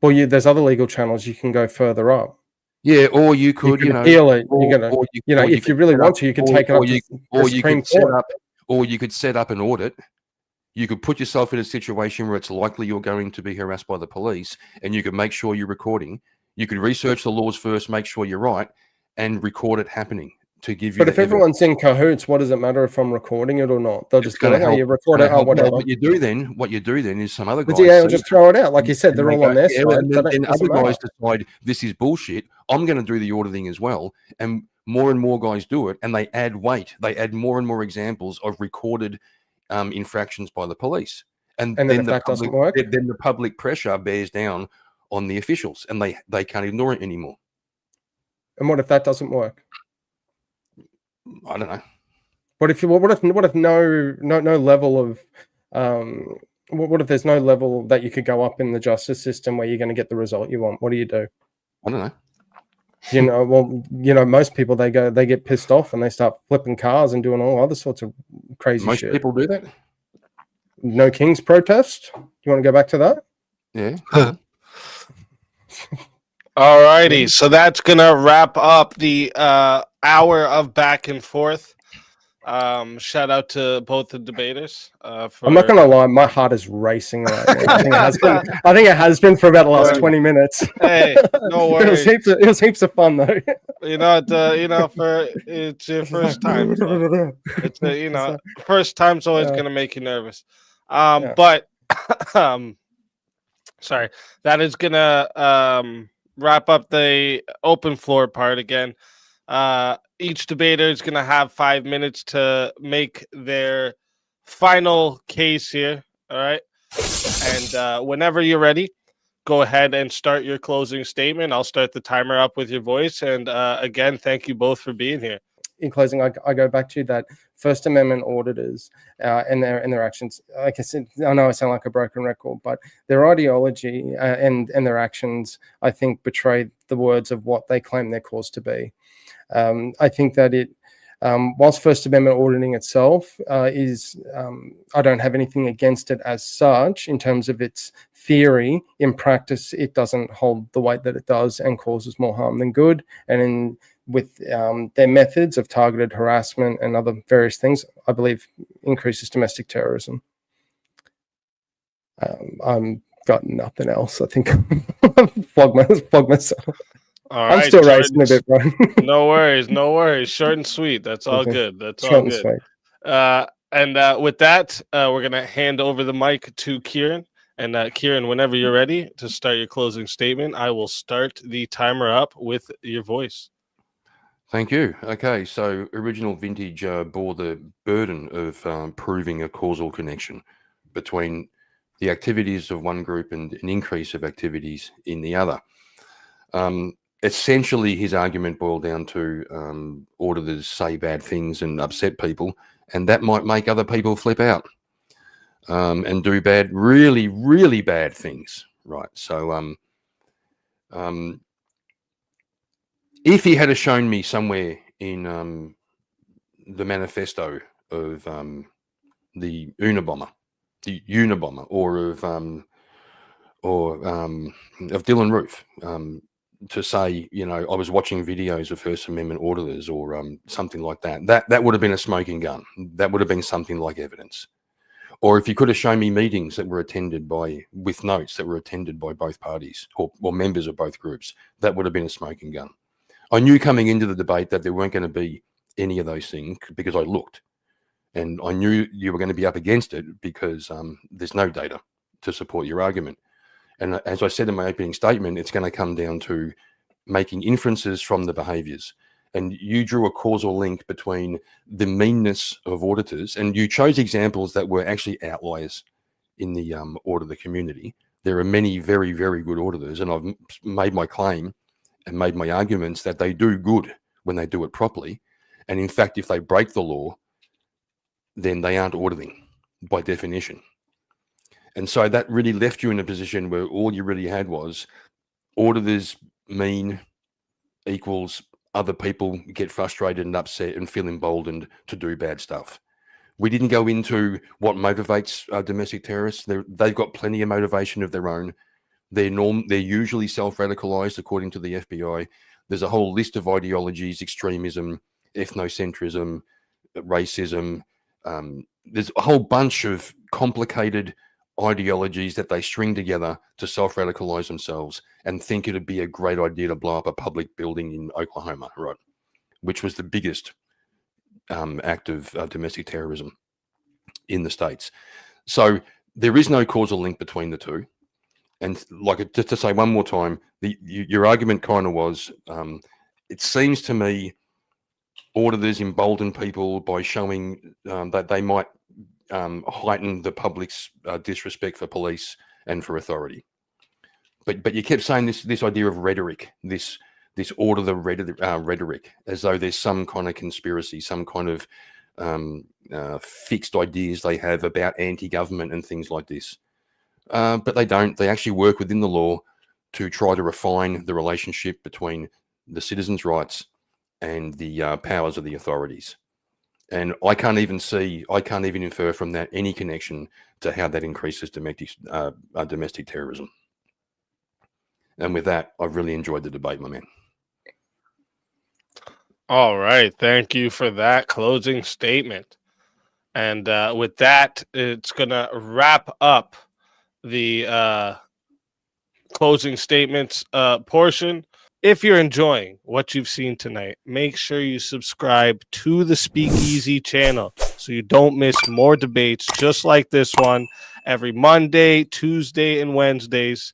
Well, there's other legal channels you can go further up. Yeah, or you could, appeal it. If you really want to, you can take it up to the Supreme Court. Or you could set up an audit. You could put yourself in a situation where it's likely you're going to be harassed by the police, and you could make sure you're recording. You could research the laws first, make sure you're right, and record it happening to give you. But if everyone's in cahoots, what does it matter if I'm recording it or not? They'll just go, "Oh, you record it, whatever." What you do then is some other guys. Yeah, will just throw it out, like you said. They're all on their side. And other guys decide this is bullshit. I'm going to do the auditing as well, and more guys do it, and they add weight. They add more and more examples of recorded infractions by the police, and then if that doesn't work, then the public pressure bears down on the officials, and they can't ignore it anymore. And what if that doesn't work? I don't know. What if no level of what if there's no level that you could go up in the justice system where you're going to get the result you want? What do you do? I don't know. Most people they get pissed off and they start flipping cars and doing all other sorts of crazy shit. Most people do that. No King's protest. Do you want to go back to that? Yeah. All righty, so that's gonna wrap up the hour of back and forth. Shout out to both the debaters. I'm not gonna lie, my heart is racing right now. I think it has been for about the last 20 minutes. Hey, no worries. It was heaps of fun though. It's your first time. So it's first time's always gonna make you nervous. But sorry, that is gonna wrap up the open floor part again. Each debater is going to have 5 minutes to make their final case here. All right. And whenever you're ready, go ahead and start your closing statement. I'll start the timer up with your voice. And again, thank you both for being here. In closing, I go back to that First Amendment auditors and their actions. Like I said, I know I sound like a broken record, but their ideology and their actions, I think, betray the words of what they claim their cause to be. I think that whilst First Amendment auditing itself is, I don't have anything against it as such in terms of its theory. In practice, it doesn't hold the weight that it does and causes more harm than good. And with their methods of targeted harassment and other various things, I believe increases domestic terrorism. I'm got nothing else. I think flog myself. All right, I'm still racing a bit, bro. No worries. Short and sweet. That's all good. That's all good. And with that, we're gonna hand over the mic to Kieran. And Kieran, whenever you're ready to start your closing statement, I will start the timer up with your voice. Thank you. Okay, so Original Vintage bore the burden of proving a causal connection between the activities of one group and an increase of activities in the other. Essentially, his argument boiled down to auditors say bad things and upset people, and that might make other people flip out and do bad, really, really bad things, right? So if he had shown me somewhere in the manifesto of the Unabomber, or of Dylan Roof, to say, you know, I was watching videos of First Amendment auditors or something like that, that would have been a smoking gun. That would have been something like evidence. Or if you could have shown me meetings that were attended with notes that were attended by both parties or members of both groups, that would have been a smoking gun. I knew coming into the debate that there weren't going to be any of those things because I looked, and I knew you were going to be up against it because there's no data to support your argument. And as I said in my opening statement, it's going to come down to making inferences from the behaviors. And you drew a causal link between the meanness of auditors, and you chose examples that were actually outliers in the auditor community. There are many very, very good auditors, and I've made my claim and made my arguments that they do good when they do it properly. And in fact, if they break the law, then they aren't auditing by definition. And so that really left you in a position where all you really had was auditors mean equals other people get frustrated and upset and feel emboldened to do bad stuff. We didn't go into what motivates domestic terrorists. They've got plenty of motivation of their own. They're usually self-radicalized according to the FBI. There's a whole list of ideologies: extremism, ethnocentrism, racism. There's a whole bunch of complicated ideologies that they string together to self-radicalize themselves and think it'd be a great idea to blow up a public building in Oklahoma, right? Which was the biggest act of domestic terrorism in the States. So there is no causal link between the two. And like, just to say one more time, your argument kind of was, it seems to me auditors embolden people by showing that they might heighten the public's disrespect for police and for authority. But you kept saying this idea of rhetoric, this auditor rhetoric, as though there's some kind of conspiracy, some kind of fixed ideas they have about anti-government and things like this. But they don't. They actually work within the law to try to refine the relationship between the citizens' rights and the powers of the authorities. And I can't even infer from that any connection to how that increases domestic terrorism. And with that, I've really enjoyed the debate, my man. All right. Thank you for that closing statement. And with that, it's going to wrap up the closing statements portion. If you're enjoying what you've seen tonight, make sure you subscribe to the SpeakeaZy channel so you don't miss more debates just like this one every Monday, Tuesday, and Wednesdays.